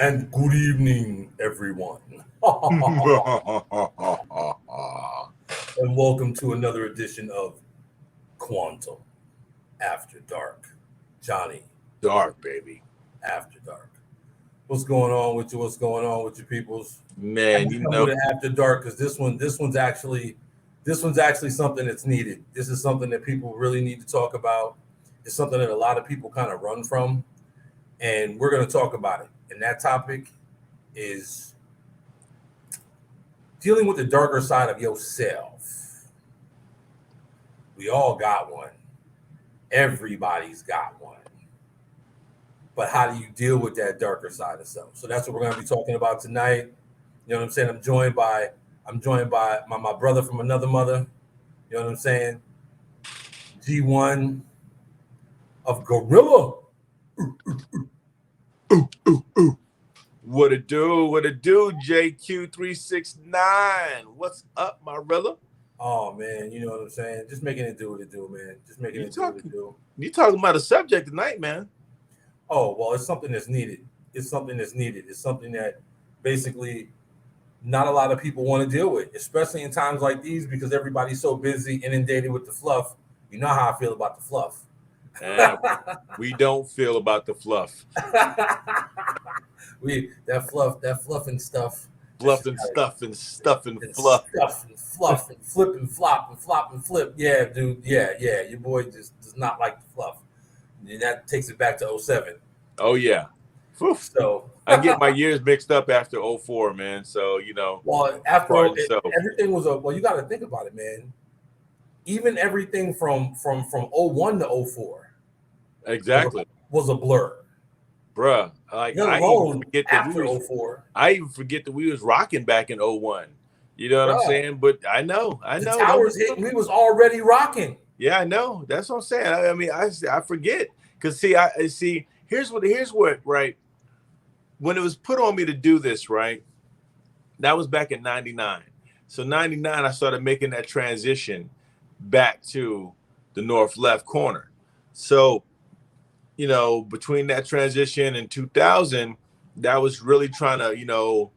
And good evening, everyone. And welcome to another edition of Quantum After Dark. Johnny Dark, baby. After Dark. What's going on with you? What's going on with your peoples? I Man, just come with it after dark because this one's actually something that's needed. This is something that people really need to talk about. It's something that a lot of people kind of run from, and we're going to talk about it. And that topic is dealing with the darker side of yourself. We all got one. Everybody's got one. But how do you deal with that darker side of self? So that's what we're going to be talking about tonight. You know what I'm saying? I'm joined by my brother from another mother. You know what I'm saying? G1 of Gorilla. what it do? What it do? JQ369. What's up, my brother? Oh man, you know what I'm saying? Just making it do what it do, man. Just making You it do what it talking? do. You talking about a subject tonight, man? Oh well, it's something that's needed. It's something that's needed. It's something that basically not a lot of people want to deal with, especially in times like these because everybody's so busy inundated with the fluff. You know how I feel about the fluff. And we don't feel about the fluff, we that fluff and stuff. That's fluff just and how stuff and stuff and and fluff. stuff and fluff and flip and flop and flop and flip. Yeah, dude. Yeah, yeah. Your boy just does not like the fluff. And that takes it back to '07. Oh yeah. Whew. So, I get my years mixed up after '04, man. So well, after pardon yourself. everything was well, you got to think about it, man. Even everything from '01 to '04 Exactly, was a blur. bruh. Like Let I even alone forget that we after was '04. I even forget that we was rocking back in '01. You know what I'm Bruh, saying? But I know. the Don't towers hit and we was already rocking. yeah, I know. That's what I'm saying. I mean, I forget because see. Here's what right when it was put on me to do this right. That was back in '99. So '99, I started making that transition back to the north left corner. So between that transition and 2000, that was really trying to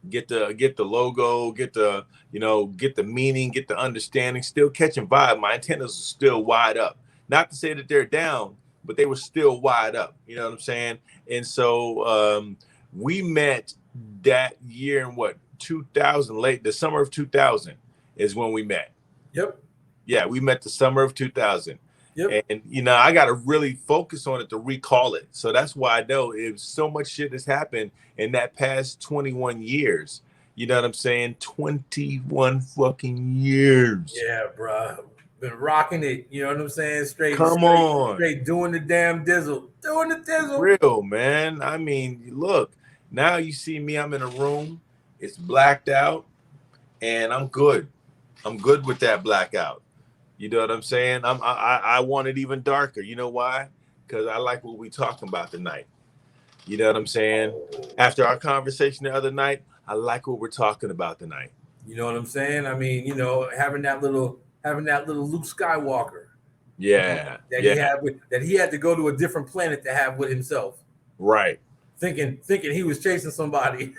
get the logo, get the meaning, get the understanding, still catching vibe. My antennas are still wide up. Not to say that they're down, but they were still wide up. You know what I'm saying? And so we met that year in what 2000, late the summer of 2000 is when we met. Yep. Yeah, we met the summer of 2000. Yep. And I got to really focus on it to recall it. So that's why I know it so much shit has happened in that past 21 years. You know what I'm saying? 21 fucking years. Yeah, bruh. Been rocking it. You know what I'm saying? Straight, Come straight, on. straight doing the damn dizzle. Doing the dizzle. Real, man. I mean, look, now you see me, I'm in a room, it's blacked out, and I'm good. I'm good with that blackout. You know what I'm saying? I want it even darker. You know why? Because I like what we talking about tonight. You know what I'm saying? After our conversation the other night, I like what we're talking about tonight. You know what I'm saying? I mean, having that little Luke Skywalker Yeah, that he yeah, had that he had to go to a different planet to have with himself, right. thinking he was chasing somebody.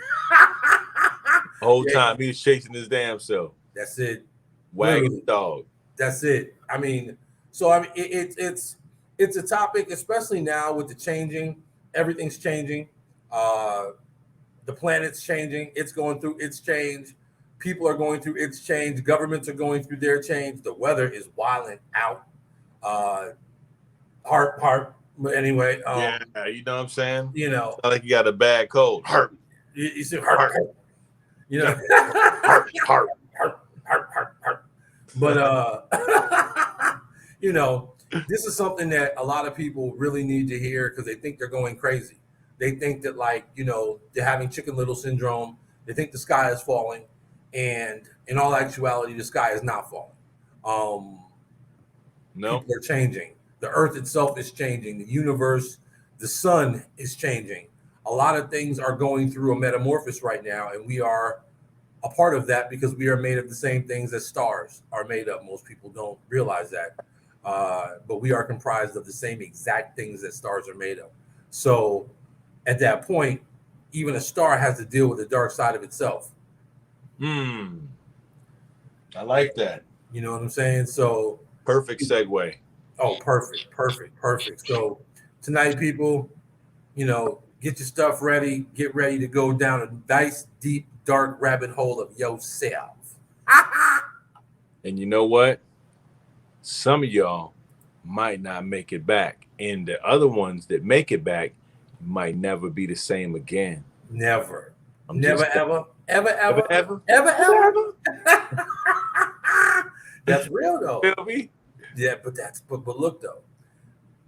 The whole Yeah, time he was chasing his damn self, that's it. wagging Literally, the dog. that's it. I mean, so I mean, it's a topic, especially now with the changing. Everything's changing. Uh, the planet's changing. It's going through its change. People are going through its change. Governments are going through their change. The weather is wilding out. Uh, heart. But anyway, Yeah, you know what I'm saying? you It's know, not like you got a bad cold. Hurt, you see heart. heart, You know, yeah, heart, heart. heart. But you know, this is something that a lot of people really need to hear because they think they're going crazy. They think that they're having Chicken Little syndrome. They think the sky is falling, and in all actuality, the sky is not falling. Um, No, People are changing. The earth itself is changing. The universe, the sun is changing. A lot of things are going through a metamorphosis right now, and we are a part of that because we are made of the same things that stars are made of. Most people don't realize that. But we are comprised of the same exact things that stars are made of. So at that point, even a star has to deal with the dark side of itself. I like that. You know what I'm saying? So Perfect segue. oh, perfect. So tonight, people, get your stuff ready. Get ready to go down a nice, deep, dark rabbit hole of yourself. And you know what? Some of y'all might not make it back. And the other ones that make it back might never be the same again. Never. I'm Never, just- ever. Ever, ever. Ever? Ever, ever. That's real, though. Feel me? Yeah, but look, though.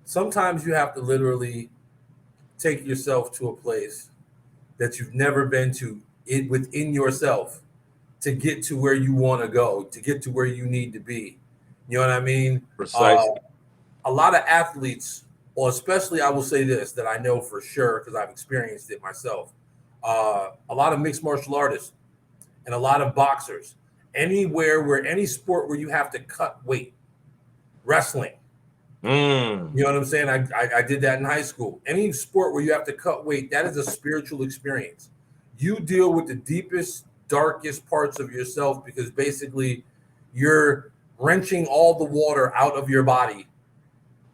Sometimes you have to literally take yourself to a place that you've never been to within yourself to get to where you want to go, to get to where you need to be. You know what I mean? Precisely. A lot of athletes, or especially I will say this, that I know for sure because I've experienced it myself. A lot of mixed martial artists and a lot of boxers, any sport where you have to cut weight, wrestling. You know what I'm saying? I did that in high school. Any sport where you have to cut weight, that is a spiritual experience. You deal with the deepest, darkest parts of yourself because basically you're wrenching all the water out of your body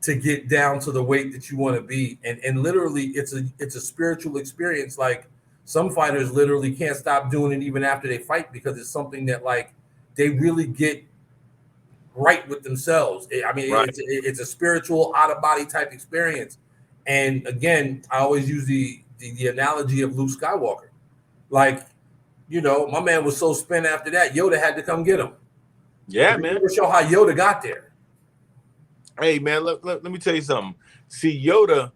to get down to the weight that you want to be. And literally it's a spiritual experience. Like some fighters literally can't stop doing it even after they fight because it's something that like they really get right with themselves. I mean, Right. it's a spiritual out of body type experience. And again, I always use the analogy of Luke Skywalker. Like, my man was so spent after that, Yoda had to come get him. Yeah, man. Never show how Yoda got there. Hey, man, let me tell you something. See, Yoda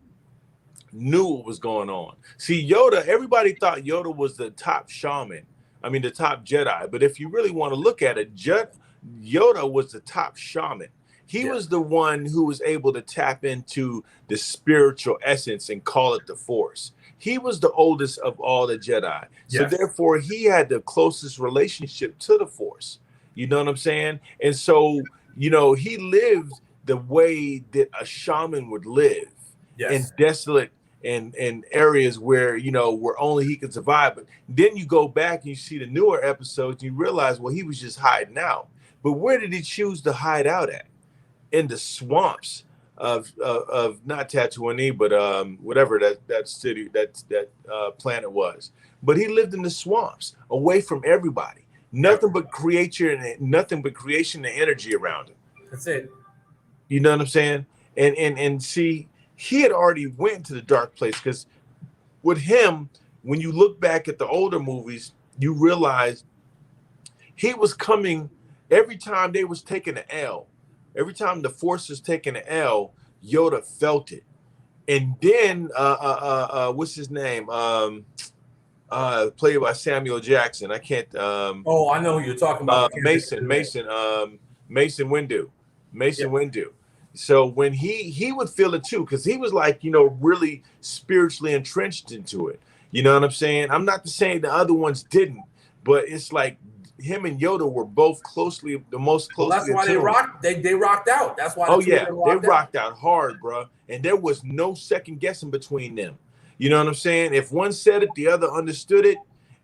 knew what was going on. See, Yoda, everybody thought Yoda was the top shaman. I mean, the top Jedi. But if you really want to look at it, Yoda was the top shaman. He was the one who was able to tap into the spiritual essence and call it the Force. He was the oldest of all the Jedi. So therefore, he had the closest relationship to the Force. You know what I'm saying? And so, he lived the way that a shaman would live in desolate and areas where, where only he could survive. But then you go back and you see the newer episodes, and you realize, well, he was just hiding out. But where did he choose to hide out at? In the swamps of not Tatooine, but whatever that city, that planet was. But he lived in the swamps, away from everybody. Nothing but creation and energy around him. That's it. You know what I'm saying? And see, he had already went to the dark place because with him, when you look back at the older movies, you realize he was coming every time they was taking an L. Every time the Force was taking an L, Yoda felt it. And then what's his name? Played by Samuel Jackson. I can't I know who you're talking about. Mason Windu. Windu. So when he would feel it too, because he was like, really spiritually entrenched into it. You know what I'm saying? I'm not saying the other ones didn't, but it's like him and Yoda were both the most closely. That's why they rocked out. That's why. They rocked out hard, bro. And there was no second guessing between them. You know what I'm saying? If one said it, the other understood it,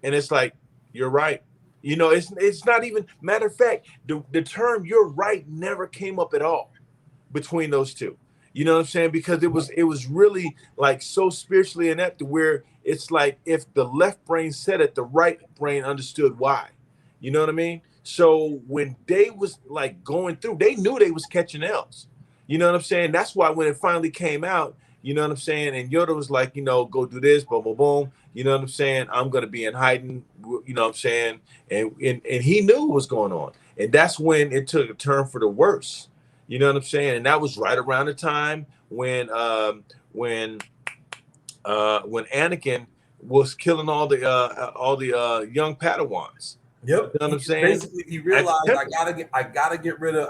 and it's like, you're right. It's not even, matter of fact, the term "you're right" never came up at all between those two. You know what I'm saying? Because it was really like so spiritually inept to where it's like if the left brain said it, the right brain understood why. You know what I mean? So when they was like going through, they knew they was catching L's. You know what I'm saying? That's why when it finally came out, you know what I'm saying? And Yoda was like, go do this, boom, boom, boom. You know what I'm saying? I'm going to be in hiding, you know what I'm saying? And he knew what was going on. And that's when it took a turn for the worse. You know what I'm saying? And that was right around the time when Anakin was killing all the young Padawans. Yep. You know what I'm saying? Basically, he realized I gotta get rid of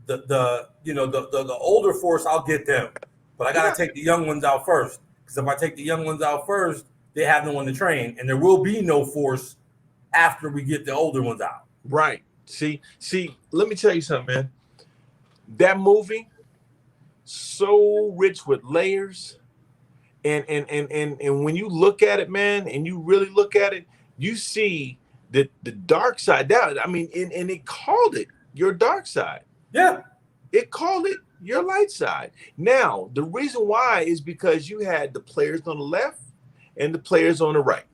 the older Force. I'll get them, but I gotta take the young ones out first. Because if I take the young ones out first, they have no one to train, and there will be no Force after we get the older ones out. Right. See. Let me tell you something, man. That movie, so rich with layers And when you look at it, man, and you really look at it, you see that the dark side. That I mean, and it called it your dark side. Yeah. It called it your light side. Now, the reason why is because you had the players on the left and the players on the right.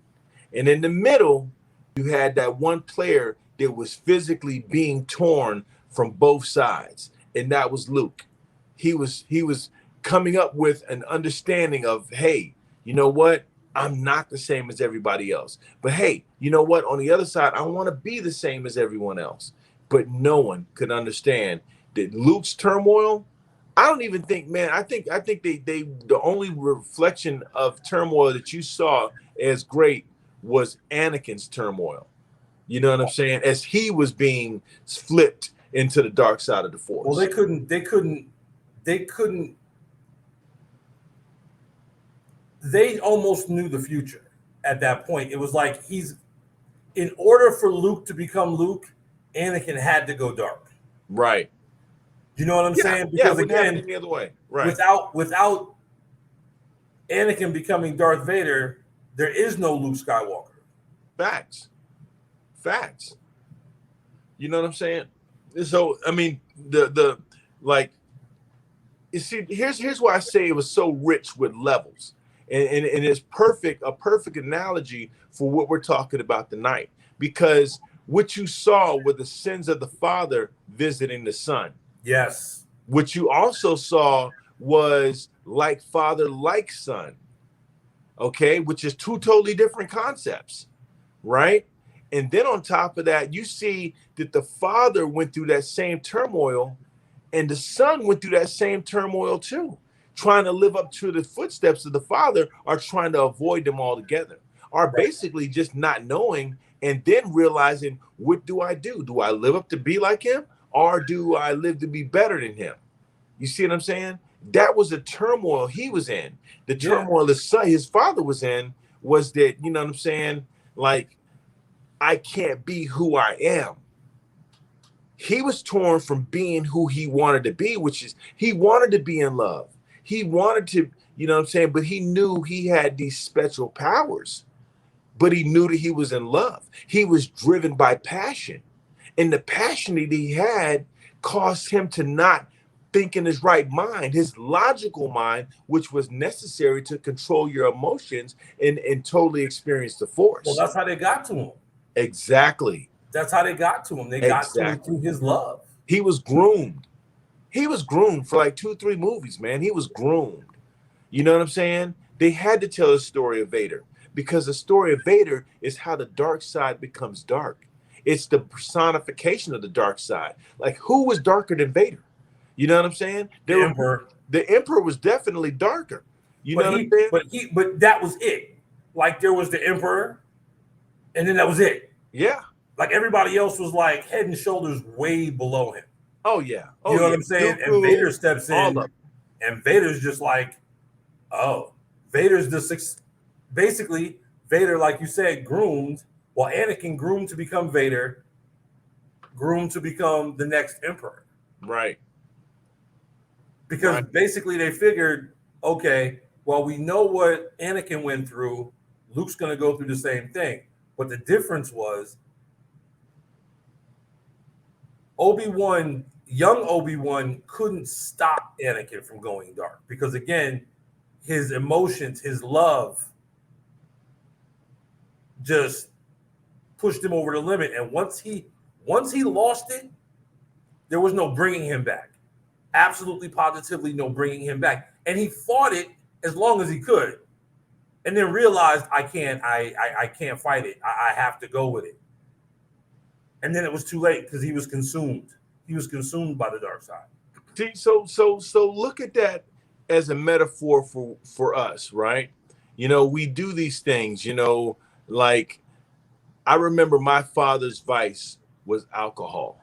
And in the middle, you had that one player that was physically being torn from both sides, and that was Luke. He was coming up with an understanding of, hey, you know what? I'm not the same as everybody else. But hey, you know what? On the other side, I want to be the same as everyone else. But no one could understand that Luke's turmoil. I don't even think, man. I think they the only reflection of turmoil that you saw as great was Anakin's turmoil. You know what I'm saying? As he was being flipped into the dark side of the Force. Well, they couldn't. They almost knew the future at that point. It was like in order for Luke to become Luke, Anakin had to go dark. Right. You know what I'm saying? Because again, any other way. Right. Without Anakin becoming Darth Vader, there is no Luke Skywalker. Facts. You know what I'm saying? So I mean, the like, you see, here's why I say it was so rich with levels, and it's a perfect analogy for what we're talking about tonight, because what you saw were the sins of the father visiting the son. Yes. What you also saw was like father, like son. Okay, which is two totally different concepts, right? And then on top of that, you see that the father went through that same turmoil, and the son went through that same turmoil too, trying to live up to the footsteps of the father, or trying to avoid them altogether, or basically just not knowing, and then realizing, what do I do? Do I live up to be like him, or do I live to be better than him? You see what I'm saying? That was the turmoil he was in. The turmoil his father was in was that, you know what I'm saying? Like, I can't be who I am. He was torn from being who he wanted to be, which is he wanted to be in love. He wanted to, you know what I'm saying? But he knew he had these special powers, but he knew that he was in love. He was driven by passion. And the passion that he had caused him to not think in his right mind, his logical mind, which was necessary to control your emotions and totally experience the Force. Well, that's how they got to him. Exactly. That's how they got to him. They got to him through his love. He was groomed. He was groomed for like 2-3 movies, man. He was groomed. You know what I'm saying? They had to tell the story of Vader, because the story of Vader is how the dark side becomes dark. It's the personification of the dark side. Like, who was darker than Vader? You know what I'm saying? The Emperor. The Emperor was definitely darker. You know what I'm saying? But that was it. Like, there was the Emperor, and then that was it. Yeah. Like, everybody else was like head and shoulders way below him. Oh yeah. You know what I'm saying? And Vader steps in, and Vader's just like, oh, Vader's basically Vader, like you said, groomed. While Anakin groomed to become Vader, groomed to become the next Emperor. Right. Because basically they figured, okay, well, we know what Anakin went through. Luke's going to go through the same thing. But the difference was young Obi-Wan couldn't stop Anakin from going dark. Because again, his emotions, his love just pushed him over the limit. And once he lost it, there was no bringing him back. Absolutely, positively no bringing him back. And he fought it as long as he could, and then realized, I can't fight it. I have to go with it. And then it was too late, because he was consumed. He was consumed by the dark side. See, so look at that as a metaphor for us, right? You know, we do these things, you know, like, I remember my father's vice was alcohol.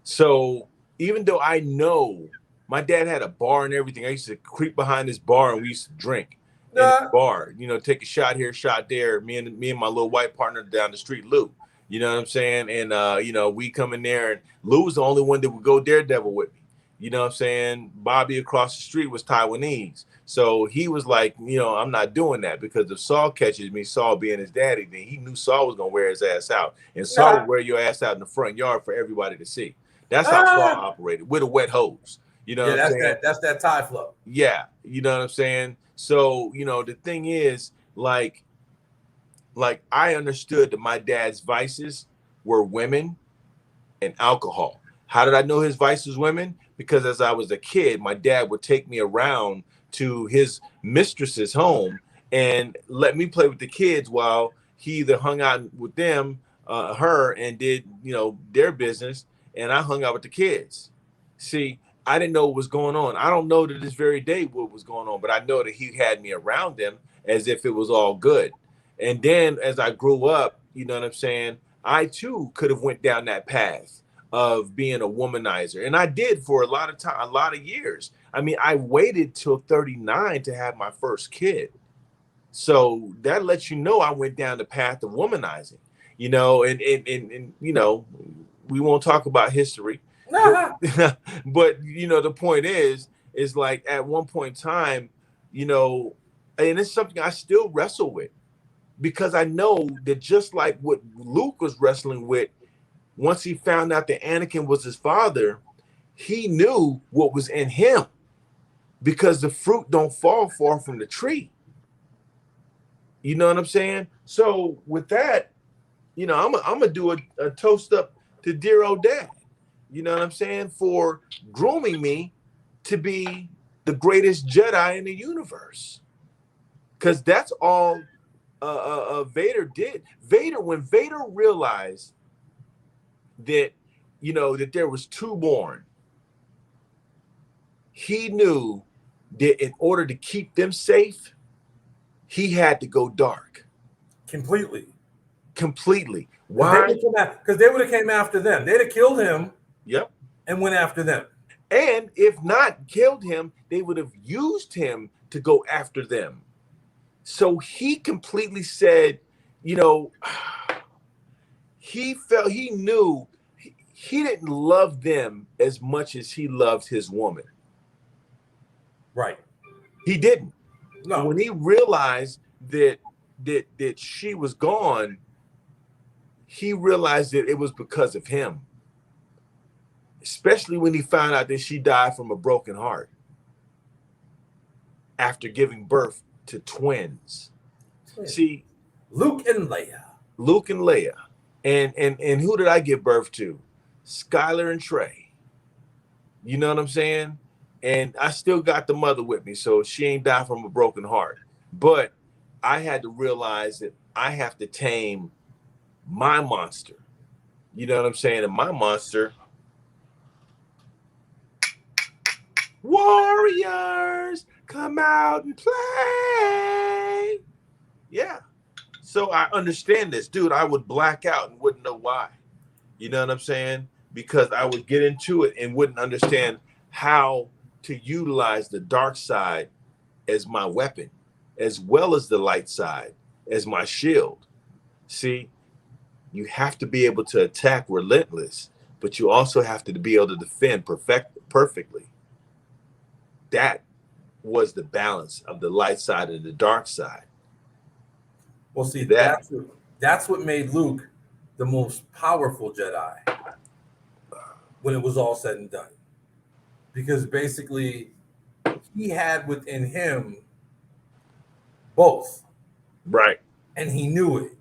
So even though I know my dad had a bar and everything, I used to creep behind this bar and we used to drink in the bar, you know, take a shot here, shot there. Me and my little white partner down the street, Lou. You know what I'm saying? And you know, we come in there, and Lou was the only one that would go daredevil with me. You know what I'm saying? Bobby across the street was Taiwanese. So he was like, I'm not doing that, because if Saul catches me, Saul being his daddy, then he knew Saul was going to wear his ass out. And Saul Yeah. would wear your ass out in the front yard for everybody to see. That's how Saul Ah. operated, with a wet hose. You know Yeah, what I'm saying? that's that tie flow. Yeah. You know what I'm saying? So, the thing is, like I understood that my dad's vices were women and alcohol. How did I know his vices women? Because as I was a kid, my dad would take me around to his mistress's home and let me play with the kids while he either hung out with them, her, and did, their business, and I hung out with the kids. See, I didn't know what was going on. I don't know to this very day what was going on, but I know that he had me around them as if it was all good. And then as I grew up, you know what I'm saying, I too could have went down that path of being a womanizer. And I did for a lot of time, a lot of years. I mean, I waited till 39 to have my first kid. So that lets you know I went down the path of womanizing, and we won't talk about history. But, but the point is like at one point in time, and it's something I still wrestle with, because I know that just like what Luke was wrestling with, once he found out that Anakin was his father, he knew what was in him, because the fruit don't fall far from the tree. You know what I'm saying? So with that, I'm gonna do a toast up to dear old dad. You know what I'm saying? For grooming me to be the greatest Jedi in the universe. Because that's all Vader did. When Vader realized that, that there was two born, he knew that in order to keep them safe, he had to go dark. Completely. Why? Because they would have came after them. They'd have killed him. Yep. And went after them. And if not killed him, they would have used him to go after them. So he completely said, he knew he didn't love them as much as he loved his woman. Right. He didn't. No. When he realized that she was gone, he realized that it was because of him. Especially when he found out that she died from a broken heart after giving birth to twins. See, Luke and Leia. And who did I give birth to? Skylar and Trey. You know what I'm saying? And I still got the mother with me, so she ain't died from a broken heart. But I had to realize that I have to tame my monster. You know what I'm saying? And my monster, warriors, come out and play. Yeah. So I understand this. Dude, I would black out and wouldn't know why. You know what I'm saying? Because I would get into it and wouldn't understand how to utilize the dark side as my weapon, as well as the light side as my shield. See, you have to be able to attack relentless, but you also have to be able to defend perfectly. That was the balance of the light side and the dark side. Well, see, that's what made Luke the most powerful Jedi when it was all said and done. Because basically, he had within him both. Right. And he knew it.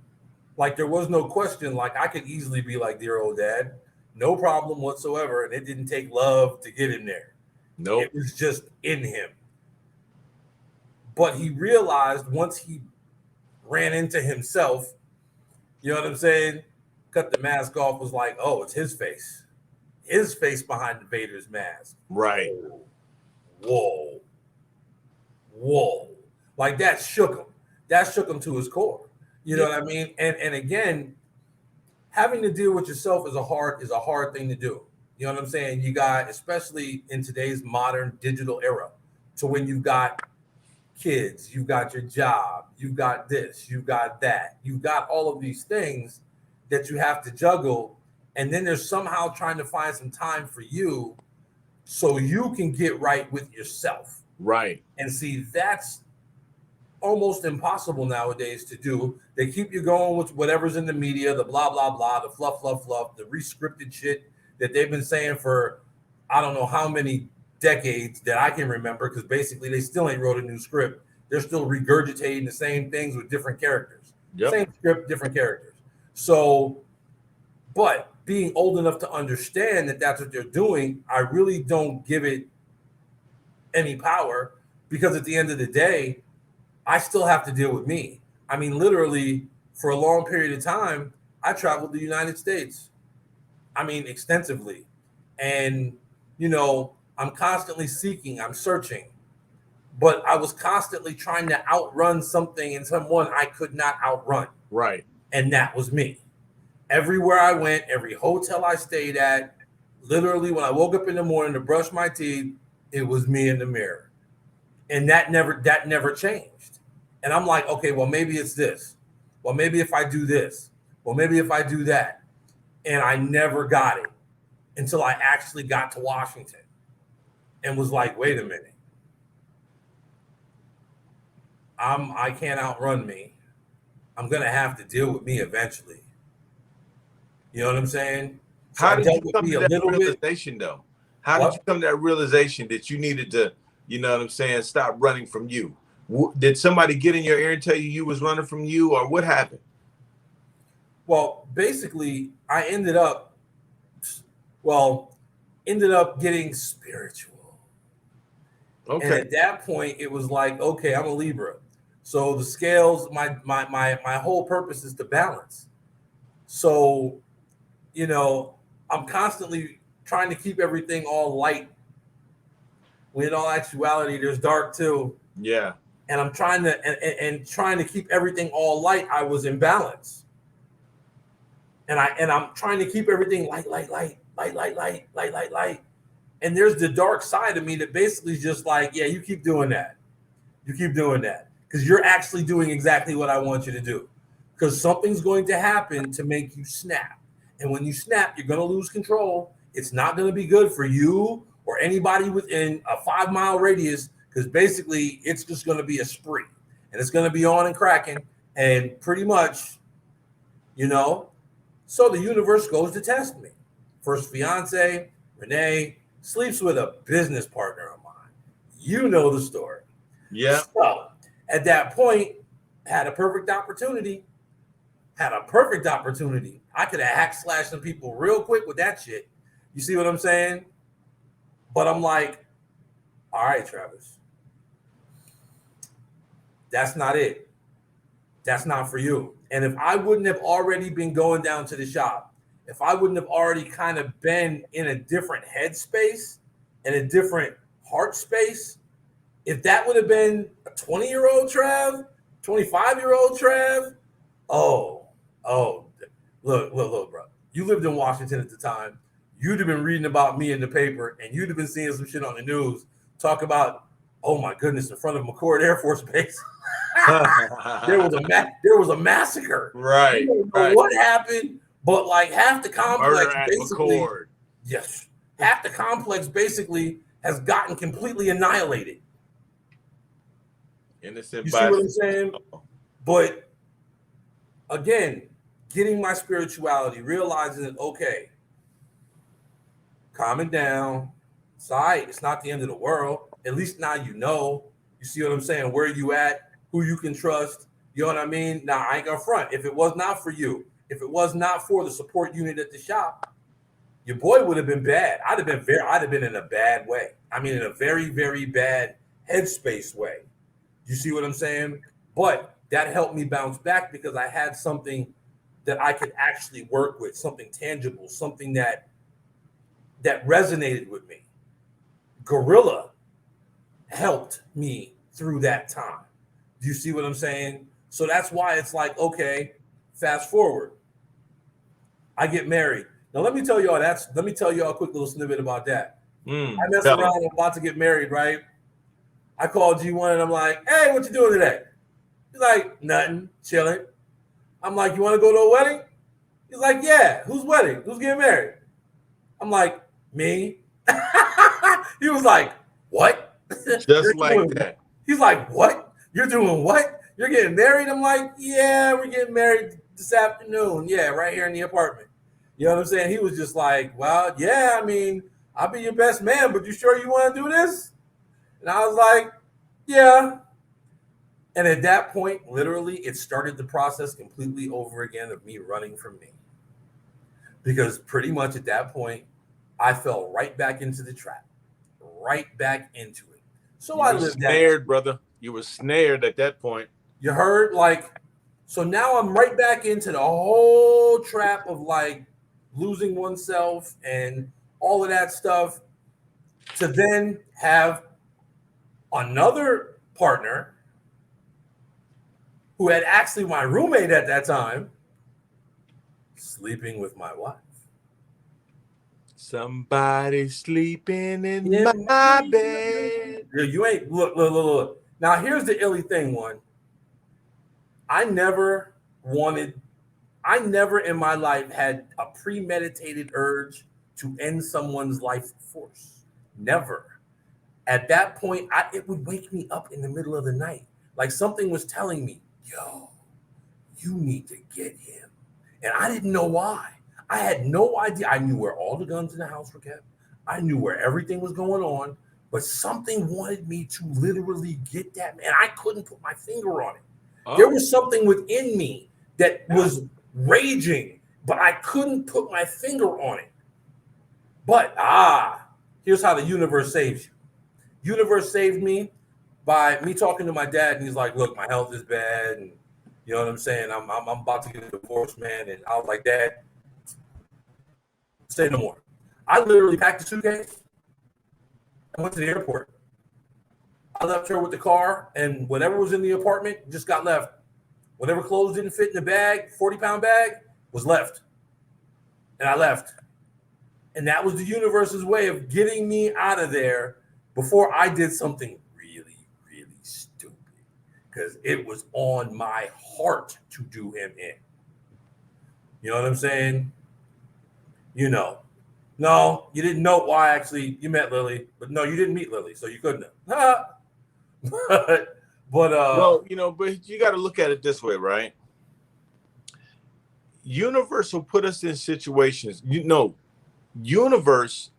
Like, there was no question. Like, I could easily be like dear old dad, no problem whatsoever. And it didn't take love to get in there. Nope. It was just in him. But he realized once he ran into himself, you know what I'm saying? Cut the mask off, was like, oh, it's his face. His face behind the Vader's mask. Right. Whoa. Like, that shook him. That shook him to his core. You know what I mean? And again, having to deal with yourself is a hard thing to do. You know what I'm saying? You got, especially in today's modern digital era, to when you've got kids, you've got your job, you've got this, you've got that, you've got all of these things that you have to juggle. And then there's somehow trying to find some time for you so you can get right with yourself. Right. And see, that's almost impossible nowadays to do. They keep you going with whatever's in the media, the blah, blah, blah, the fluff, fluff, fluff, the rescripted shit that they've been saying for I don't know how many decades that I can remember, because basically they still ain't wrote a new script. They're still regurgitating the same things with different characters. Yep. Same script, different characters. So, but being old enough to understand that that's what they're doing, I really don't give it any power, because at the end of the day, I still have to deal with me. I mean, literally, for a long period of time, I traveled the United States. I mean, extensively. And, you know, I'm constantly seeking, I'm searching. But I was constantly trying to outrun something and someone I could not outrun. Right. And that was me. Everywhere I went, every hotel I stayed at, literally when I woke up in the morning to brush my teeth, it was me in the mirror. And that never changed. And I'm like, okay, well, maybe it's this. Well, maybe if I do this. Well, maybe if I do that. And I never got it until I actually got to Washington and was like, wait a minute. I can't outrun me. I'm gonna have to deal with me eventually. You know what I'm saying? So How did you come to that realization, though? How did you come to that realization that you needed to, you know what I'm saying, stop running from you? Did somebody get in your ear and tell you was running from you, or what happened? Well, basically, I ended up getting spiritual. Okay. And at that point, it was like, okay, I'm a Libra. So the scales, my whole purpose is to balance. So, you know, I'm constantly trying to keep everything all light, when in all actuality, there's dark too. Yeah. And I'm trying to keep everything all light. I was in balance. And I'm trying to keep everything light. And there's the dark side of me that basically is just like, yeah, you keep doing that. You keep doing that. Because you're actually doing exactly what I want you to do. Because something's going to happen to make you snap. And when you snap, you're going to lose control. It's not going to be good for you or anybody within a 5-mile radius, because basically it's just going to be a spree. And it's going to be on and cracking. And pretty much, you know, so the universe goes to test me. First fiance, Renee, sleeps with a business partner of mine. You know the story. Yeah. So at that point, had a perfect opportunity. I could have hack slashed some people real quick with that shit. You see what I'm saying? But I'm like, all right, Travis, that's not it. That's not for you. And if I wouldn't have already been going down to the shop, if I wouldn't have already kind of been in a different headspace and a different heart space, if that would have been a 20-year-old Trav, 25-year-old Trav, look, bro. You lived in Washington at the time. You'd have been reading about me in the paper, and you'd have been seeing some shit on the news talk about, oh my goodness, in front of McCord Air Force Base, there was a massacre. Right. You don't know what happened, but like half the complex basically, McCord. Yes, half the complex basically has gotten completely annihilated. Innocent. You see what I'm saying? But again, getting my spirituality, realizing that, okay, calm it down. It's all right. It's not the end of the world. At least now you know. You see what I'm saying? Where you at, who you can trust. You know what I mean? Now, I ain't gonna front. If it was not for you, if it was not for the support unit at the shop, your boy would have been bad. I'd have been in a bad way. I mean, in a very, very bad headspace way. You see what I'm saying? But that helped me bounce back because I had something that I could actually work with, something tangible, something that resonated with me. Gorilla helped me through that time. Do you see what I'm saying? So that's why it's like, okay, fast forward. I get married. Now let me tell y'all a quick little snippet about that. I mess around, I'm about to get married, right? I called G1 and I'm like, hey, what you doing today? He's like, nothing, chilling. I'm like, you want to go to a wedding? He's like, yeah. Whose wedding? Who's getting married? I'm like, me. He was like, "What? You're Just like doing?" that. He's like, "What? You're doing what? You're getting married?" I'm like, "Yeah, we're getting married this afternoon. Yeah, right here in the apartment." You know what I'm saying? He was just like, "Well, yeah. I mean, I'll be your best man, but you sure you want to do this?" And I was like, "Yeah." And at that point, literally, it started the process completely over again of me running from me. Because pretty much at that point, I fell right back into the trap, right back into it. So You I were lived that. snared, brother. You were snared at that point. You heard? Like, so now I'm right back into the whole trap of like losing oneself and all of that stuff to then have another partner who had actually my roommate at that time sleeping with my wife. Somebody sleeping in Yeah, my bed. you ain't look. Now here's the illy thing. One, I never wanted. I never in my life had a premeditated urge to end someone's life force. Never. At that point, it would wake me up in the middle of the night, like something was telling me, "Yo, you need to get him," and I didn't know why. I had no idea. I knew where all the guns in the house were kept. I knew where everything was going on, but something wanted me to literally get that man. I couldn't put my finger on it. There Oh, was something within me that yeah. was raging, but I couldn't put my finger on it. But here's how the universe saves you. Universe saved me by me talking to my dad, and he's like, "Look, my health is bad, and you know what I'm saying. I'm about to get a divorce, man." And I was like, "Dad, say no more." I literally packed a suitcase and went to the airport. I left her with the car, and whatever was in the apartment just got left. Whatever clothes didn't fit in the bag, 40-pound bag, was left. And I left. And that was the universe's way of getting me out of there before I did something really, really stupid. Because it was on my heart to do him in. You know what I'm saying? You know. No, you didn't know why actually you met Lily, but no, you didn't meet Lily, so you couldn't have. but Well, but you got to look at it this way, right? Universe will put us in situations. Universe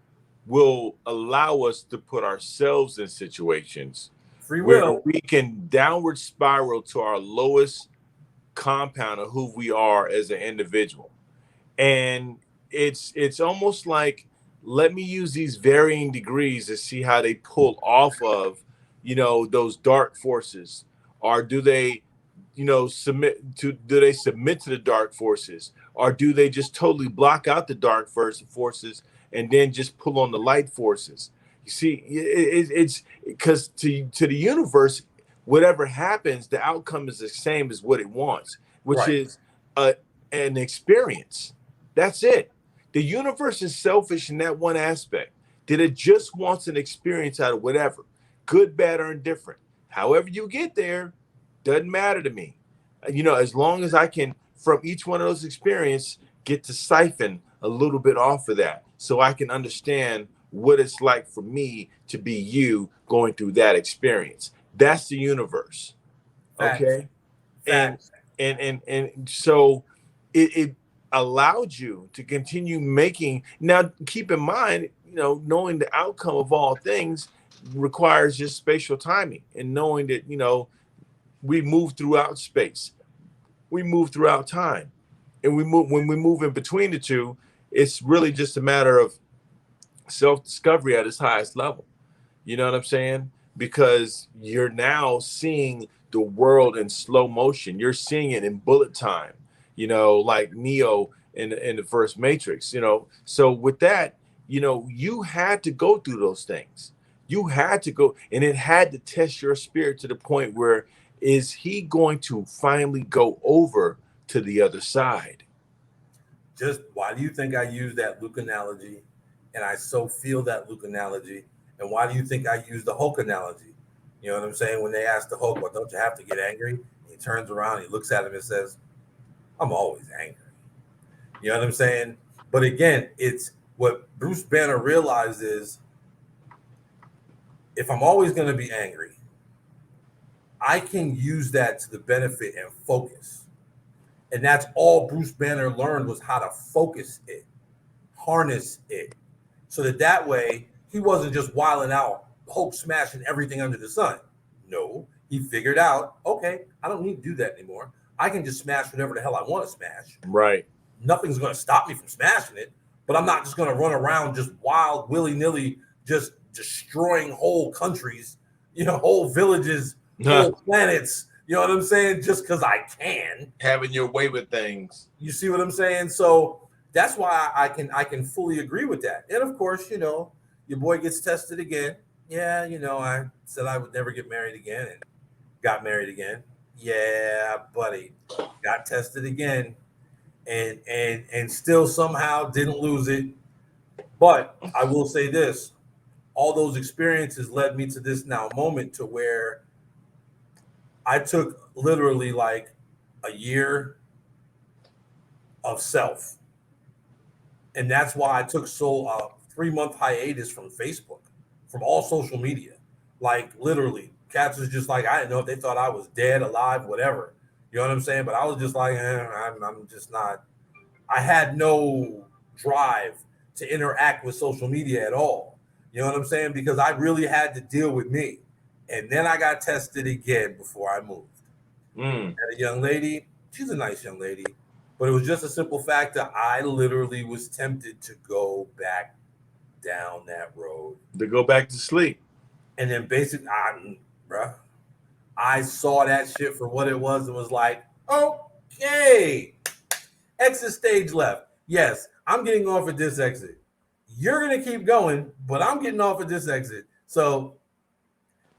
will allow us to put ourselves in situations free where will. we can downward spiral to our lowest compound of who we are as an individual. And it's almost like, let me use these varying degrees to see how they pull off of those dark forces, or do they submit to the dark forces, or do they just totally block out the dark forces and then just pull on the light forces? You see, it's because to the universe, whatever happens, the outcome is the same as what it wants, which Right. is an experience. That's it. The universe is selfish in that one aspect, that it just wants an experience out of whatever, good, bad, or indifferent. However you get there, doesn't matter to me. As long as I can, from each one of those experiences, get to siphon a little bit off of that so I can understand what it's like for me to be you going through that experience. That's the universe. Facts. Okay. And Facts. and so it allowed you to continue making. Now keep in mind, knowing the outcome of all things requires just spatial timing, and knowing that we move throughout space, we move throughout time, and when we move in between the two, it's really just a matter of self-discovery at its highest level. You know what I'm saying? Because you're now seeing the world in slow motion. You're seeing it in bullet time, like Neo in the first Matrix, So with that, you had to go through those things. You had to go, and it had to test your spirit to the point where, is he going to finally go over to the other side? Just why do you think I use that Luke analogy? And I so feel that Luke analogy. And why do you think I use the Hulk analogy? You know what I'm saying? When they ask the Hulk, well, don't you have to get angry? He turns around, he looks at him and says, I'm always angry. You know what I'm saying? But again, it's what Bruce Banner realized is if I'm always going to be angry, I can use that to the benefit and focus. And that's all Bruce Banner learned was how to focus it, harness it, so that way he wasn't just wilding out, hope smashing everything under the sun. No, he figured out, okay, I don't need to do that anymore. I can just smash whatever the hell I want to smash. Right. Nothing's going to stop me from smashing it, but I'm not just going to run around just wild, willy-nilly, just destroying whole countries, whole villages, whole planets. You know what I'm saying? Just because I can. Having your way with things. You see what I'm saying? So that's why I can fully agree with that. And of course, your boy gets tested again. Yeah, I said I would never get married again and got married again. Yeah, buddy, got tested again. And still somehow didn't lose it. But I will say this, all those experiences led me to this now moment to where I took literally like a year of self. And that's why I took 3-month hiatus from Facebook, from all social media. Like literally, cats was just like, I didn't know if they thought I was dead, alive, whatever. You know what I'm saying? But I was just like, I'm just not. I had no drive to interact with social media at all. You know what I'm saying? Because I really had to deal with me. And then I got tested again before I moved. And a young lady, she's a nice young lady, but it was just a simple fact that I literally was tempted to go back down that road. To go back to sleep. And then basically, I saw that shit for what it was and was like, okay, exit stage left. Yes, I'm getting off at this exit. You're going to keep going, but I'm getting off at this exit. So,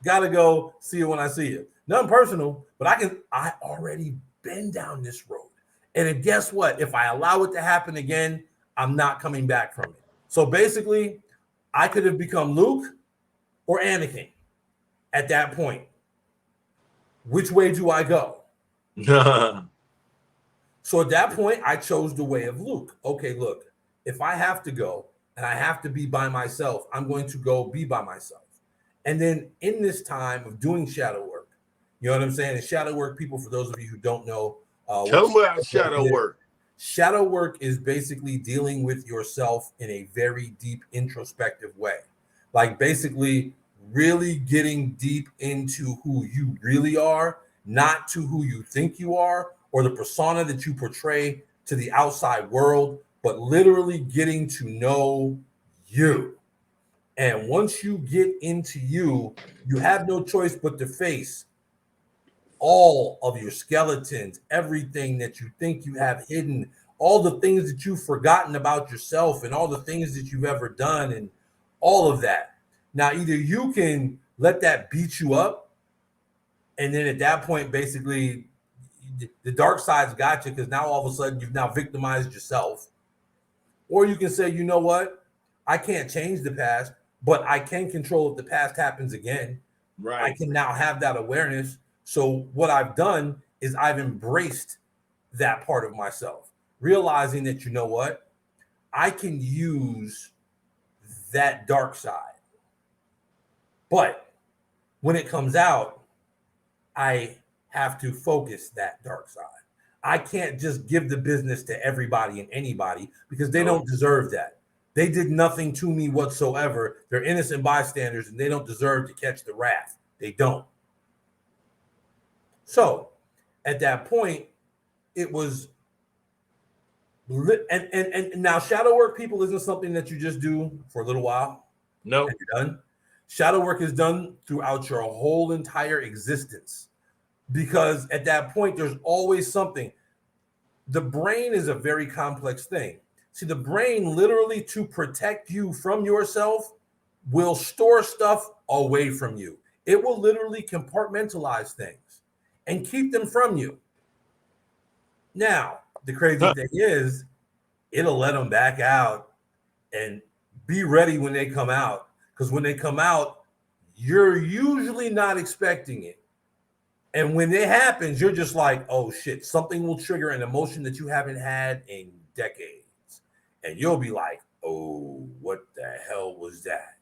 got to go see you when I see you. Nothing personal, but I already been down this road. And guess what? If I allow it to happen again, I'm not coming back from it. So basically, I could have become Luke or Anakin at that point. Which way do I go? So at that point, I chose the way of Luke. Okay, look, if I have to go and I have to be by myself, I'm going to go be by myself. And then in this time of doing shadow work, you know what I'm saying? And shadow work, people, for those of you who don't know, tell them about shadow work. Shadow work is basically dealing with yourself in a very deep introspective way. Like basically really getting deep into who you really are, not to who you think you are or the persona that you portray to the outside world, but literally getting to know you. And once you get into you, you have no choice but to face all of your skeletons, everything that you think you have hidden, all the things that you've forgotten about yourself and all the things that you've ever done and all of that. Now, either you can let that beat you up, and then at that point, basically, the dark side's got you because now all of a sudden you've now victimized yourself. Or you can say, you know what? I can't change the past, but I can control if the past happens again. Right. I can now have that awareness. So what I've done is I've embraced that part of myself, realizing that, you know what? I can use that dark side. But when it comes out, I have to focus that dark side. I can't just give the business to everybody and anybody because they don't deserve that. They did nothing to me whatsoever. They're innocent bystanders and they don't deserve to catch the wrath. They don't. So at that point, it was, and now shadow work, people, isn't something that you just do for a little while. No. And you're done. Shadow work is done throughout your whole entire existence. Because at that point, there's always something. The brain is a very complex thing. See, the brain literally, to protect you from yourself, will store stuff away from you. It will literally compartmentalize things and keep them from you. Now, the crazy thing is, it'll let them back out and be ready when they come out. Because when they come out, you're usually not expecting it. And when it happens, you're just like, oh shit, something will trigger an emotion that you haven't had in decades. And you'll be like, oh, what the hell was that?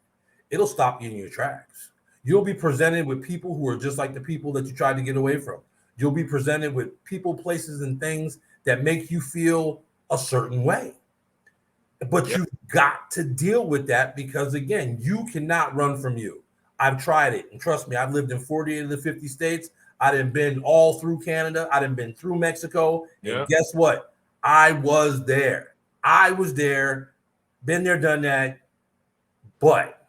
It'll stop you in your tracks. You'll be presented with people who are just like the people that you tried to get away from. You'll be presented with people, places, and things that make you feel a certain way. But you've got to deal with that because, again, you cannot run from you. I've tried it. And trust me, I've lived in 48 of the 50 states. I done been all through Canada. I done been through Mexico. And guess what? I was there. I was there, been there, done that. But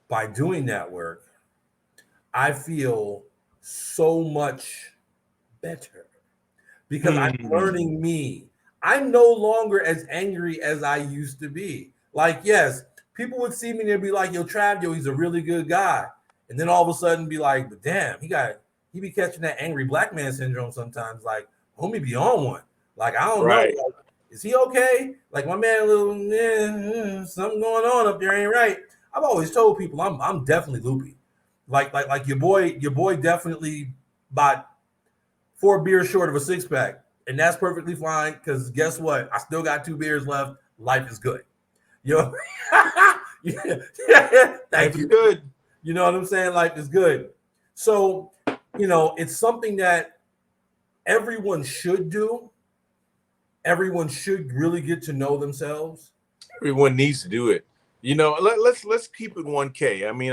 by doing that work, I feel so much better because I'm learning me. I'm no longer as angry as I used to be. Like, yes, people would see me and be like, yo, Trav, yo, he's a really good guy. And then all of a sudden be like, but damn, he be catching that angry black man syndrome sometimes. Like, homie be on one. Like, I don't know. Like, is he okay? Like, my man, something going on up there ain't right. I've always told people I'm definitely loopy. Like your boy definitely about 4 beers short of a 6-pack. And that's perfectly fine because guess what? I still got 2 beers left. Life is good. You know? Thank you. Good. You know what I'm saying? Life is good. So, it's something that everyone should do. Everyone should really get to know themselves. Everyone needs to do it. Let's keep it 1K. I mean,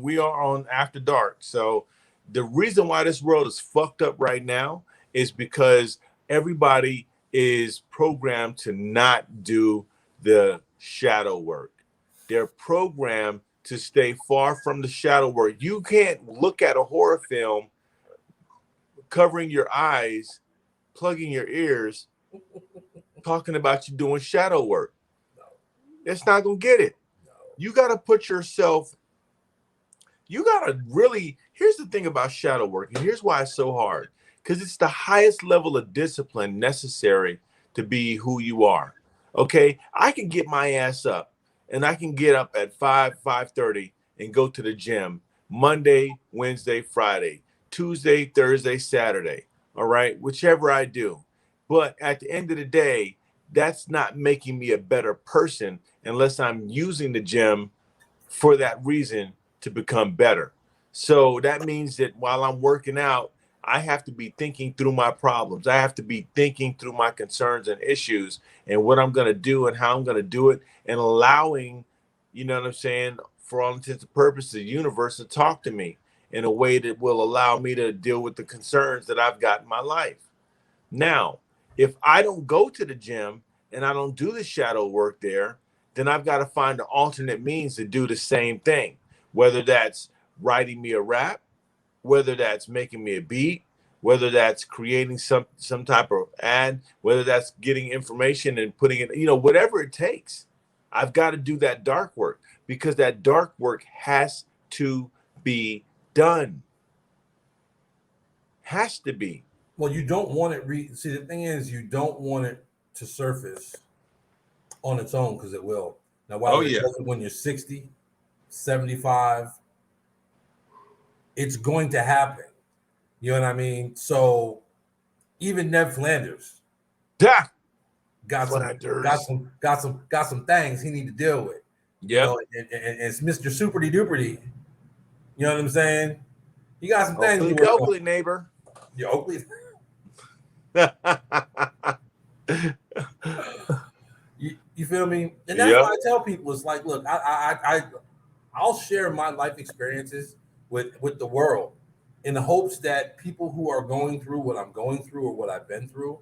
we are on After Dark. So the reason why this world is fucked up right now is because everybody is programmed to not do the shadow work. They're programmed to stay far from the shadow work. You can't look at a horror film covering your eyes, plugging your ears, talking about you doing shadow work. It's not going to get it. You got to put yourself, here's the thing about shadow work, and here's why it's so hard. Because it's the highest level of discipline necessary to be who you are. Okay, I can get my ass up and I can get up at 5:30 and go to the gym Monday, Wednesday, Friday, Tuesday, Thursday, Saturday. All right, whichever I do. But at the end of the day, that's not making me a better person unless I'm using the gym for that reason to become better. So that means that while I'm working out, I have to be thinking through my problems. I have to be thinking through my concerns and issues and what I'm going to do and how I'm going to do it, and allowing, you know what I'm saying, for all intents and purposes, the universe to talk to me in a way that will allow me to deal with the concerns that I've got in my life. Now, if I don't go to the gym and I don't do the shadow work there, then I've got to find an alternate means to do the same thing, whether that's writing me a rap, whether that's making me a beat, whether that's creating some type of ad, whether that's getting information and putting it, whatever it takes. I've got to do that dark work because that dark work has to be done. Has to be. Well, you don't want it. See, the thing is, you don't want it to surface on its own because it will. Now, when you're 60, 75, it's going to happen. You know what I mean? So even Ned Flanders got some things he need to deal with. Yeah. And it's Mr. Superdy Duperdy. You know what I'm saying? He got some things. Oakley neighbor. Yeah, Oakley. You feel me? And that's why I tell people, it's like, look, I'll share my life experiences with the world in the hopes that people who are going through what I'm going through or what I've been through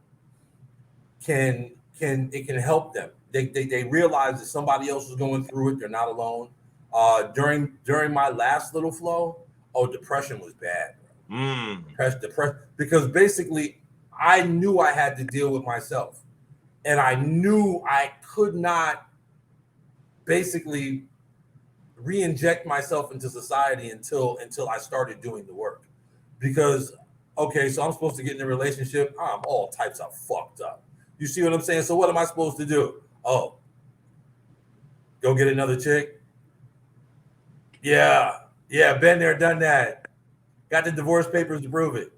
can help them. They realize that somebody else is going through it. They're not alone. During my last little flow, depression was bad. Depression, because basically I knew I had to deal with myself, and I knew I could not basically re-inject myself into society until I started doing the work. Because so I'm supposed to get in a relationship. I'm all types of fucked up. You see what I'm saying? So what am I supposed to do? Go get another chick? Yeah, been there, done that. Got the divorce papers to prove it.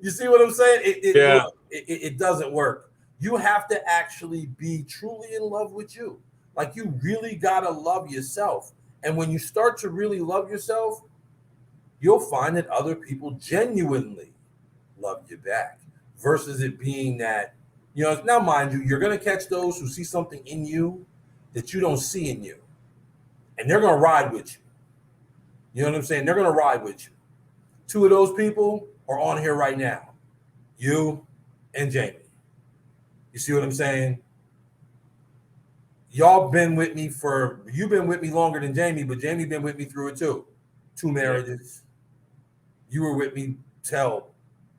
You see what I'm saying? It doesn't work. You have to actually be truly in love with you. Like, you really gotta love yourself. And when you start to really love yourself, you'll find that other people genuinely love you back versus it being that, now mind you, you're going to catch those who see something in you that you don't see in you, and they're going to ride with you. You know what I'm saying? They're going to ride with you. Two of those people are on here right now, you and Jamie. You see what I'm saying? You've been with me longer than Jamie, but Jamie been with me through it too. 2 marriages. You were with me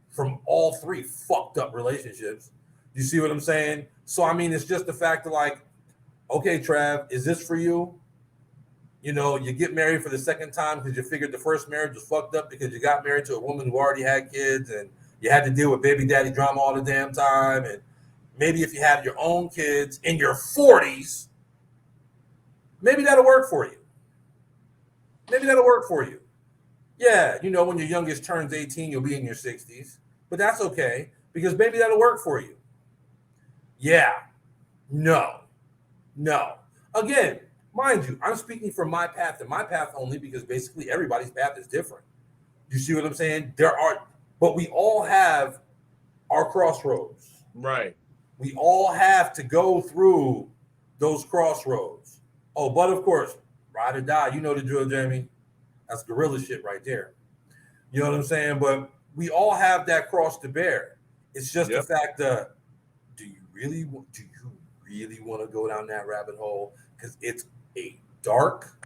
from all 3 fucked up relationships. You see what I'm saying? So, I mean, it's just the fact of like, okay, Trav, is this for you? You get married for the second time because you figured the first marriage was fucked up because you got married to a woman who already had kids and you had to deal with baby daddy drama all the damn time. And maybe if you have your own kids in your 40s, maybe that'll work for you. Yeah, when your youngest turns 18, you'll be in your 60s. But that's okay, because maybe that'll work for you. Yeah. No. Again, mind you, I'm speaking from my path and my path only because basically everybody's path is different. You see what I'm saying? But we all have our crossroads. Right. We all have to go through those crossroads. Oh, but of course, ride or die. You know the drill, Jamie. That's guerrilla shit right there. You know what I'm saying? But we all have that cross to bear. It's just the fact that do you really want to go down that rabbit hole? Because it's a dark,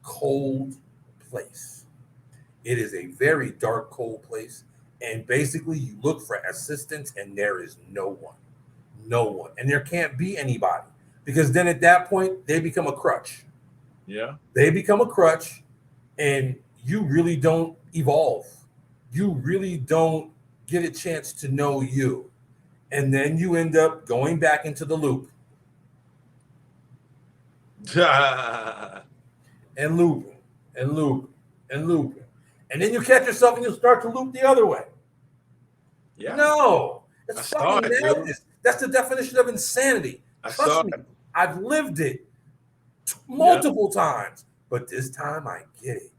cold place. It is a very dark, cold place. And basically you look for assistance and there is no one. And there can't be anybody. Because then at that point, they become a crutch. Yeah. They become a crutch. And you really don't evolve. You really don't get a chance to know you. And then you end up going back into the loop. and looping. And then you catch yourself and you start to loop the other way. Yeah. No. It's fucking madness. That's the definition of insanity. Trust me. I've lived it multiple times. But this time I get it.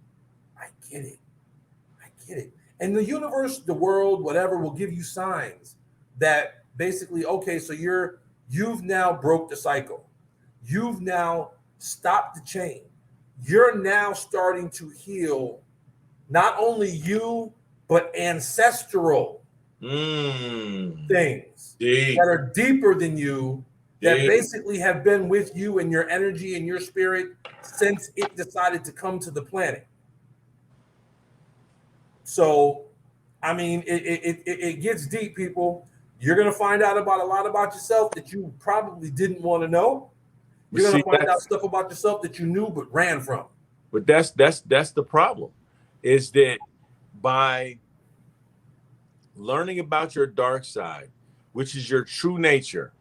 And the universe, the world, whatever, will give you signs that basically, okay, so you've now broke the cycle. You've now stopped the chain. You're now starting to heal not only you, but ancestral things that are deeper than you, that basically have been with you and your energy and your spirit since it decided to come to the planet. So, I mean, it gets deep, people. You're going to find out a lot about yourself that you probably didn't want to know. You're going to find out stuff about yourself that you knew but ran from. But that's the problem, is that by learning about your dark side, which is your true nature,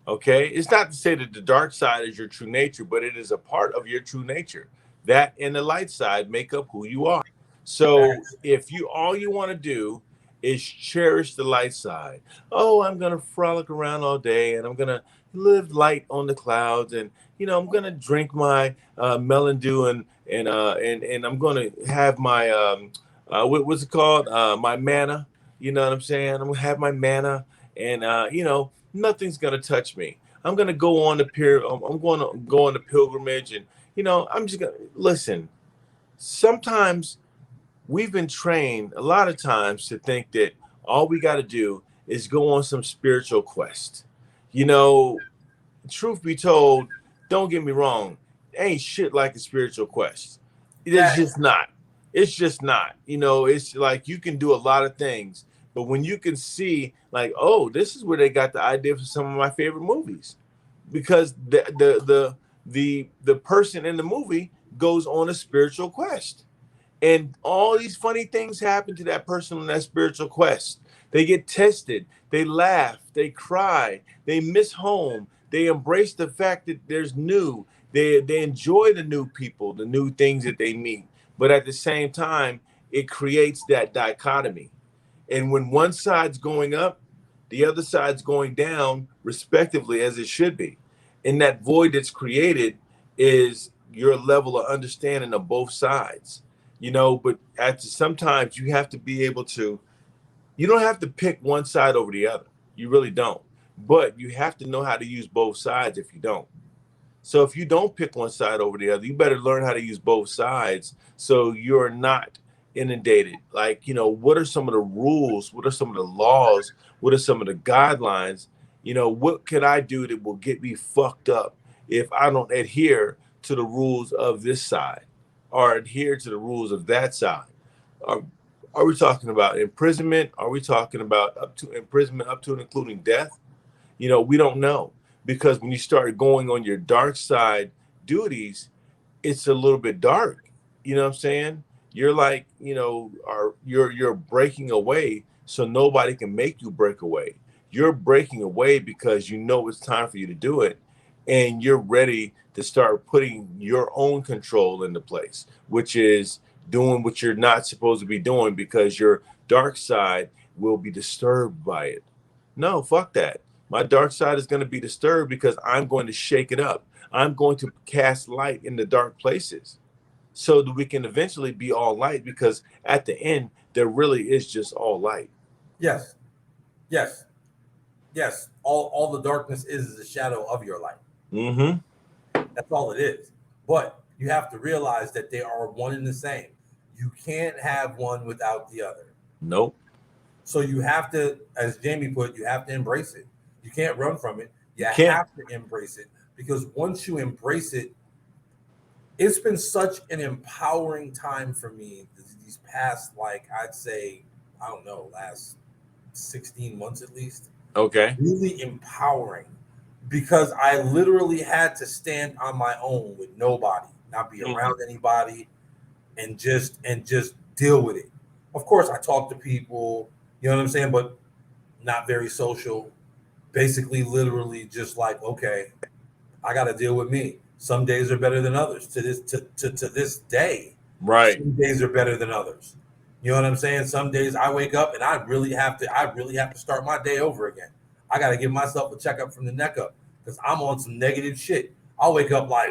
okay? It's not to say that the dark side is your true nature, but it is a part of your true nature. That and the light side make up who you are. So if all you want to do is cherish the light side, I'm going to frolic around all day and I'm going to live light on the clouds, and I'm going to drink my Mountain Dew and I'm going to have my what's it called, my manna. You know what I'm saying? I'm going to have my manna, and nothing's going to touch me. I'm going to go on the pilgrimage, and I'm just going to listen. Sometimes we've been trained a lot of times to think that all we got to do is go on some spiritual quest. Truth be told, don't get me wrong, ain't shit like a spiritual quest. It's just not. It's like you can do a lot of things, but when you can see, like, this is where they got the idea for some of my favorite movies, because the person in the movie goes on a spiritual quest. And all these funny things happen to that person on that spiritual quest. They get tested. They laugh. They cry. They miss home. They embrace the fact that there's new. They enjoy the new people, the new things that they meet. But at the same time, it creates that dichotomy. And when one side's going up, the other side's going down, respectively, as it should be. And that void that's created is your level of understanding of both sides, but sometimes you have to be able to, you don't have to pick one side over the other. You really don't. But you have to know how to use both sides if you don't. So if you don't pick one side over the other, you better learn how to use both sides so you're not inundated. Like, what are some of the rules? What are some of the laws? What are some of the guidelines? What can I do that will get me fucked up if I don't adhere to the rules of this side or adhere to the rules of that side? Are we talking about imprisonment? Are we talking about up to imprisonment, up to and including death? We don't know, because when you start going on your dark side duties, it's a little bit dark. You know what I'm saying? You're like, you're breaking away so nobody can make you break away. You're breaking away because you know it's time for you to do it, and you're ready to start putting your own control into place, which is doing what you're not supposed to be doing because your dark side will be disturbed by it. No, fuck that. My dark side is going to be disturbed because I'm going to shake it up. I'm going to cast light in the dark places so that we can eventually be all light, because at the end, there really is just all light. Yes. Yes. Yes. All the darkness is a shadow of your light. Mm-hmm. That's all it is. But you have to realize that they are one and the same. You can't have one without the other. Nope. So you have to, as Jamie put, you have to embrace it. You can't run from it. You can't. have to embrace it, because once you embrace it, it's been such an empowering time for me these past, like, I'd say, I don't know, last 16 months at least. Okay. Really empowering, because I literally had to stand on my own with nobody, not be around anybody, and just deal with it. Of course, I talk to people, you know what I'm saying, but not very social. Basically, literally, just like, okay, I got to deal with me. Some days are better than others. To this day, right? Some days are better than others. You know what I'm saying? Some days I wake up and I really have to start my day over again. I got to give myself a checkup from the neck up, because I'm on some negative shit. I'll wake up like,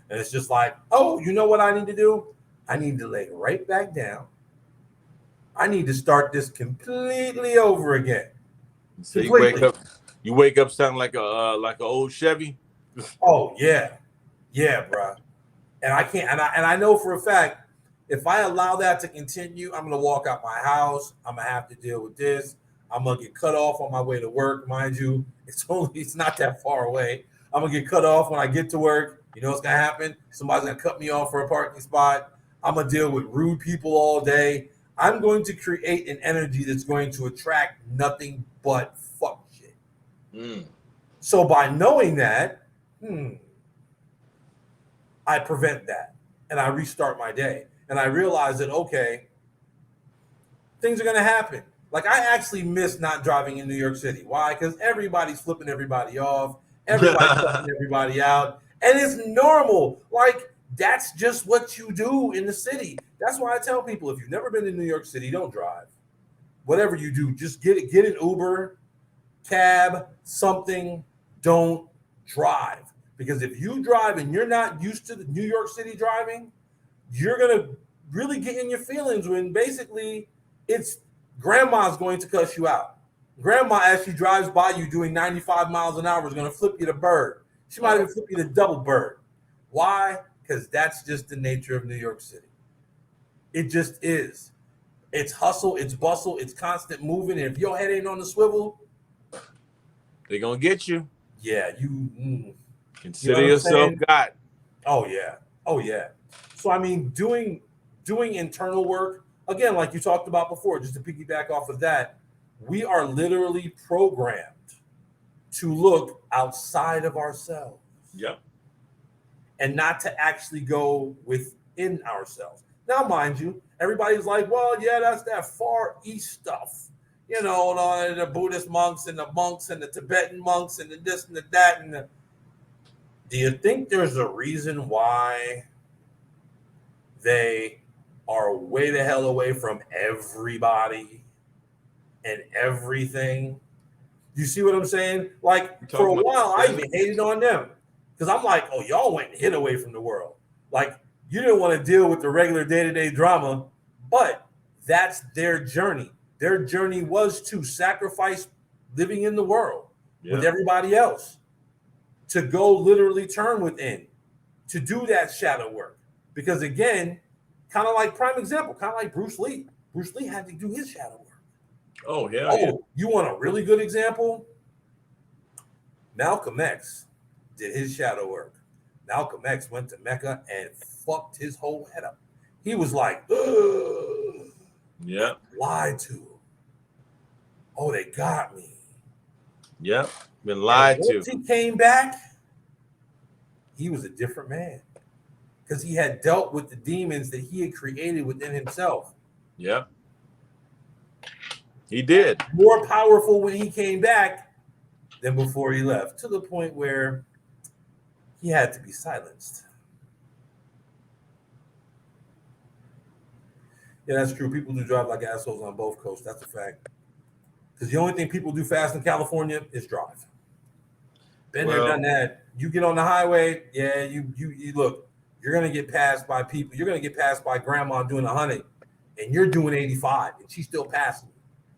and it's just like, oh, you know what I need to do? I need to lay right back down. I need to start this completely over again. So you wake up sounding like an old Chevy. Oh yeah, bro. And I can't. And I know for a fact, if I allow that to continue, I'm gonna walk out my house. I'm gonna have to deal with this. I'm gonna get cut off on my way to work. Mind you, it's not that far away. I'm gonna get cut off when I get to work. You know what's gonna happen? Somebody's gonna cut me off for a parking spot. I'm gonna deal with rude people all day. I'm going to create an energy that's going to attract nothing but fuck shit. So by knowing that, I prevent that, and I restart my day. And I realize that, okay, things are going to happen. Like, I actually miss not driving in New York City. Why? Because everybody's flipping everybody off. Everybody's flipping everybody out. And it's normal. Like, that's just what you do in the city. That's why I tell people, if you've never been to New York City, don't drive. Whatever you do, just get an Uber, cab, something. Don't drive. Because if you drive and you're not used to the New York City driving, you're going to really get in your feelings when basically it's grandma's going to cuss you out. Grandma, as she drives by you doing 95 miles an hour, is going to flip you the bird. She might even flip you the double bird. Why? Because that's just the nature of New York City. It just is. It's hustle, it's bustle, it's constant moving. And if your head ain't on the swivel, they're going to get you. Yeah, you consider yourself God. Oh yeah. So I mean, doing internal work, again, like you talked about before, just to piggyback off of that, we are literally programmed to look outside of ourselves. Yep. And not to actually go within ourselves. Now, mind you, everybody's like, well, yeah, that's that Far East stuff. You know, the Buddhist monks and the Tibetan monks and the this and the that. Do you think there's a reason why they are way the hell away from everybody and everything? You see what I'm saying? Like for a talking while, about I even hated on them because I'm like, oh, y'all went and hid away from the world. Like you didn't want to deal with the regular day-to-day drama, but that's their journey. Their journey was to sacrifice living in the world with Yeah. everybody else, to go literally turn within, to do that shadow work. Because again, kind of like prime example, kind of like Bruce Lee. Bruce Lee had to do his shadow work. Oh, hell Oh, yeah. you want a really good example? Malcolm X did his shadow work. Malcolm X went to Mecca and fucked his whole head up. He was like, ugh, Yeah. lied to. Oh, they got me. Yep. Been And lied to. once he came back, he was a different man because he had dealt with the demons that he had created within himself. Yep. He did. More powerful when he came back than before he left, to the point where he had to be silenced. Yeah, that's true. People do drive like assholes on both coasts. That's a fact. Because the only thing people do fast in California is drive. Been there, done that. You get on the highway, yeah, you look, you're gonna get passed by people. You're gonna get passed by grandma doing 100, and you're doing 85, and she's still passing.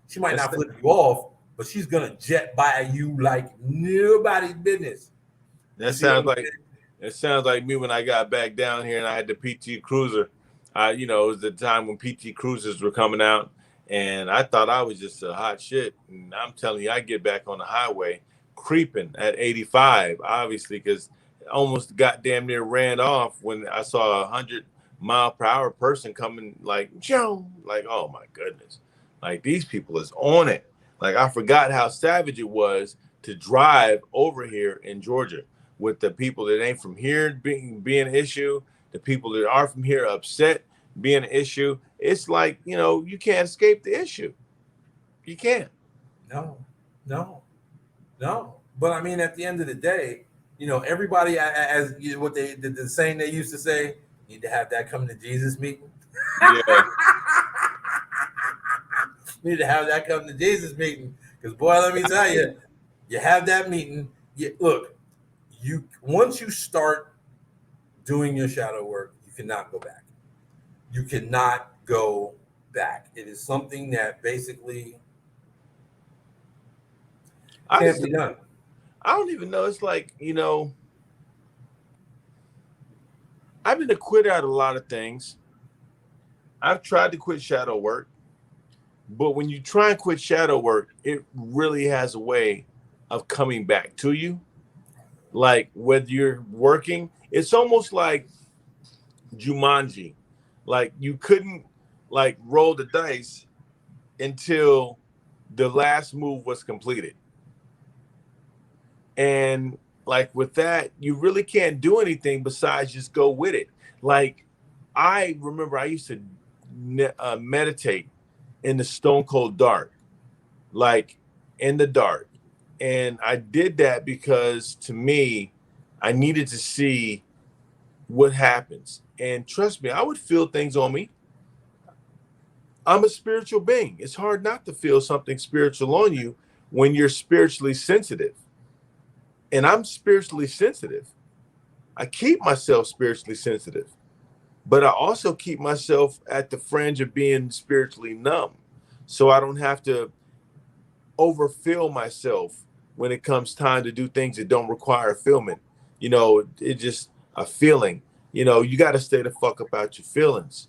She might not flip you off, but she's gonna jet by you like nobody's business. That sounds like me when I got back down here and I had the PT Cruiser. It was the time when PT Cruisers were coming out, and I thought I was just a hot shit. And I'm telling you, I get back on the highway creeping at 85, obviously, because almost goddamn near ran off when I saw 100-mile-per-hour person coming like, Joe, like, oh my goodness, like these people is on it. Like I forgot how savage it was to drive over here in Georgia with the people that ain't from here being an issue, the people that are from here upset being an issue. It's like, you can't escape the issue. You can't. No. But I mean, at the end of the day, everybody, as what the saying they used to say, need to have that come to Jesus meeting. Yeah. Need to have that come to Jesus meeting. Because boy, let me tell you, you have that meeting. Once you start doing your shadow work, you cannot go back. You cannot go back. It is something that basically can't be done. I don't even know. It's like, I've been a quitter at a lot of things. I've tried to quit shadow work, but when you try and quit shadow work, it really has a way of coming back to you. Like whether you're working, it's almost like Jumanji. Like you couldn't like roll the dice until the last move was completed. And like with that, you really can't do anything besides just go with it. Like I remember I used to meditate in the stone cold dark, like in the dark. And I did that because to me, I needed to see what happens. And trust me, I would feel things on me. I'm a spiritual being. It's hard not to feel something spiritual on you when you're spiritually sensitive. And I'm spiritually sensitive. I keep myself spiritually sensitive, but I also keep myself at the fringe of being spiritually numb. So I don't have to overfill myself when it comes time to do things that don't require fulfillment. It's just a feeling. You got to stay the fuck about your feelings.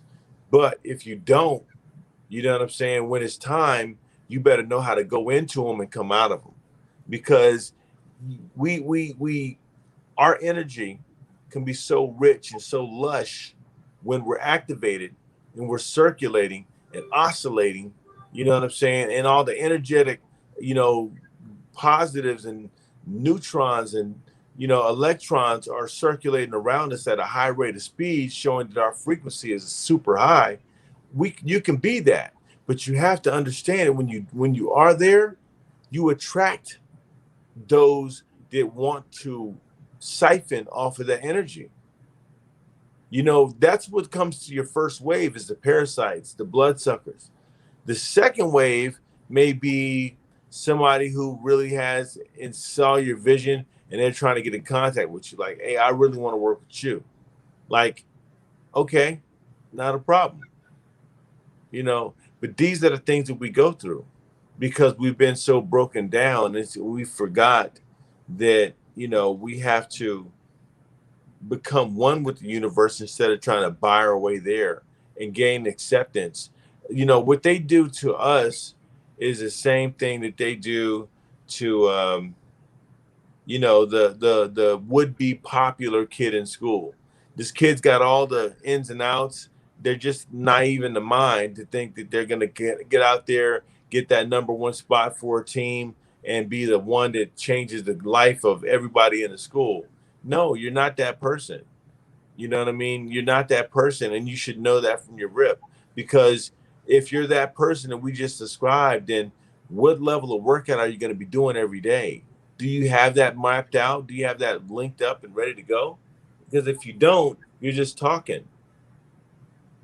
But if you don't, you know what I'm saying? When it's time, you better know how to go into them and come out of them, because our energy can be so rich and so lush when we're activated and we're circulating and oscillating, you know what I'm saying? And all the energetic, positives and neutrons and, electrons are circulating around us at a high rate of speed, showing that our frequency is super high. You can be that, but you have to understand it when you are there, you attract those that want to siphon off of that energy. That's what comes to your first wave is the parasites, the bloodsuckers. The second wave may be somebody who really has and saw your vision and they're trying to get in contact with you. Like, hey, I really want to work with you. Like, okay, not a problem. But these are the things that we go through because we've been so broken down. We forgot that, we have to become one with the universe instead of trying to buy our way there and gain acceptance. What they do to us is the same thing that they do to the would-be popular kid in school. This kid's got all the ins and outs. They're just naive in the mind to think that they're going to get out there, get that number one spot for a team, and be the one that changes the life of everybody in the school. No, you're not that person. You know what I mean? You're not that person, and you should know that from your rip. Because if you're that person that we just described, then what level of workout are you going to be doing every day? Do you have that mapped out? Do you have that linked up and ready to go? Because if you don't, you're just talking.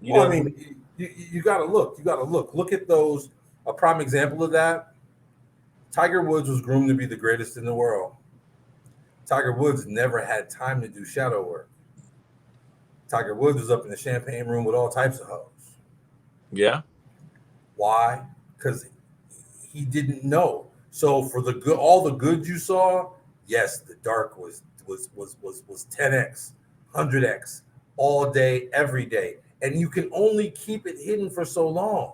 Well, I mean, you got to look. You got to look. Look at those. A prime example of that. Tiger Woods was groomed to be the greatest in the world. Tiger Woods never had time to do shadow work. Tiger Woods was up in the champagne room with all types of hoes. Yeah. Why? Because he didn't know. So for the good, all the good you saw, yes, the dark was 10x, 100x, all day, every day, and you can only keep it hidden for so long.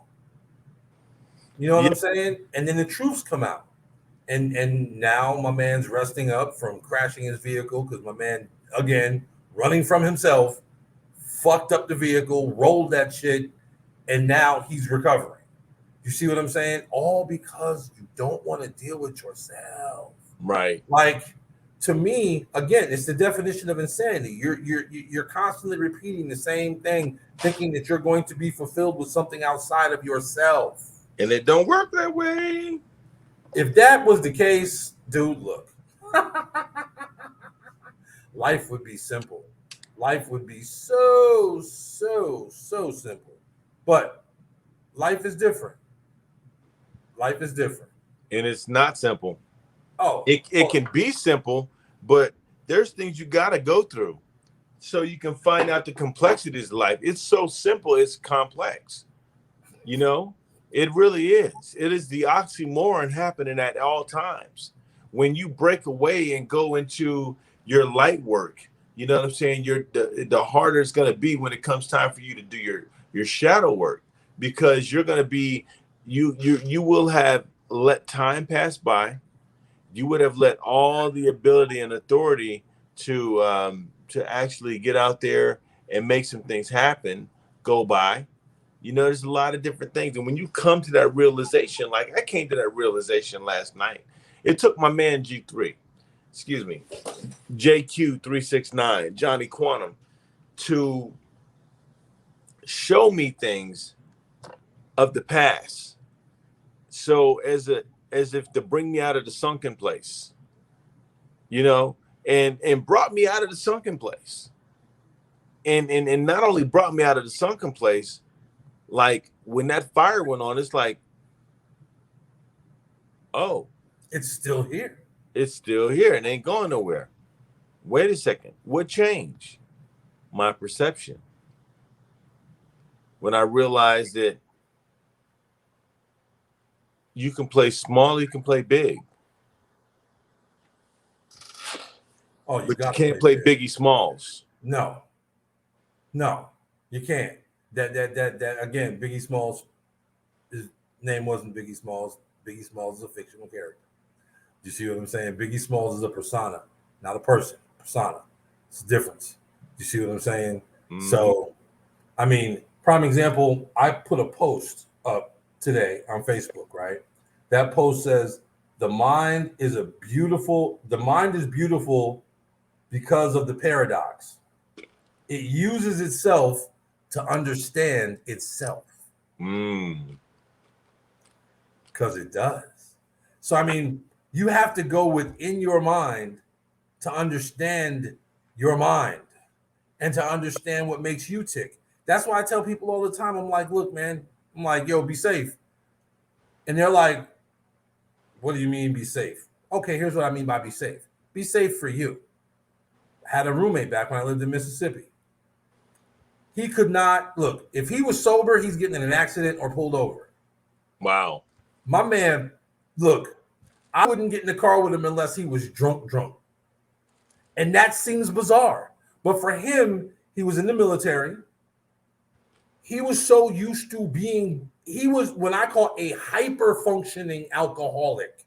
You know what I'm saying? And then the truths come out. And now my man's resting up from crashing his vehicle because my man, again, running from himself, fucked up the vehicle, rolled that shit, and now he's recovering. You see what I'm saying? All because you don't want to deal with yourself. Right. Like, to me, again, it's the definition of insanity. You're constantly repeating the same thing, thinking that you're going to be fulfilled with something outside of yourself. And it don't work that way. If that was the case, dude, look. Life would be simple. Life would be so simple. But life is different. Life is different. And it's not simple. Oh, it can be simple, but there's things you got to go through so you can find out the complexities of life. It's so simple, it's complex. It really is. It is the oxymoron happening at all times. When you break away and go into your light work, you know what I'm saying? The harder it's going to be when it comes time for you to do your shadow work, because you're going to be you will have let time pass by. You would have let all the ability and authority to actually get out there and make some things happen go by. There's a lot of different things. And when you come to that realization, like I came to that realization last night, it took my man JQ369, Johnny Quantum, to show me things of the past. So as if to bring me out of the sunken place, and brought me out of the sunken place. And not only brought me out of the sunken place, like when that fire went on, it's like, oh, it's still here. It's still here and ain't going nowhere. Wait a second. What changed? My perception. When I realized that you can play small, you can play big. Oh, but you can't play Biggie Smalls. No, you can't. That again, Biggie Smalls, his name wasn't Biggie Smalls. Biggie Smalls is a fictional character. You see what I'm saying? Biggie Smalls is a persona, not a person. Persona. It's a difference. You see what I'm saying? Mm-hmm. So, I mean, prime example, I put a post up today on Facebook, right? That post says, the mind is beautiful because of the paradox. It uses itself to understand itself. Because it does. So, I mean, you have to go within your mind to understand your mind and to understand what makes you tick. That's why I tell people all the time, I'm like, look, man, I'm like, yo, be safe. And they're like, What do you mean be safe? Okay, here's what I mean by be safe. Be safe for you. I had a roommate back when I lived in Mississippi. He could not look. If he was sober, he's getting in an accident or pulled over. Wow. My man, look, I wouldn't get in the car with him unless he was drunk. And that seems bizarre. But for him, he was in the military. He was so used to he was what I call a hyper-functioning alcoholic,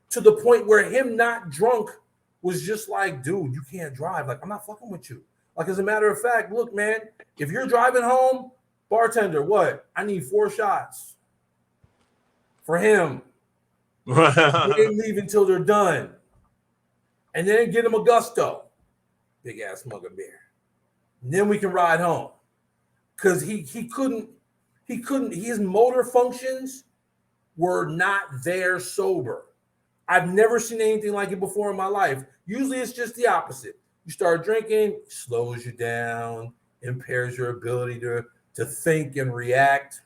to the point where him not drunk was just like, dude, you can't drive. Like, I'm not fucking with you. Like, as a matter of fact, look, man, if you're driving home, bartender, what? I need 4 shots. For him. They didn't leave until they're done. And then get him a Gusto. Big ass mug of beer. And then we can ride home. Because he couldn't, his motor functions were not there sober. I've never seen anything like it before in my life. Usually it's just the opposite. You start drinking, slows you down, impairs your ability to think and react.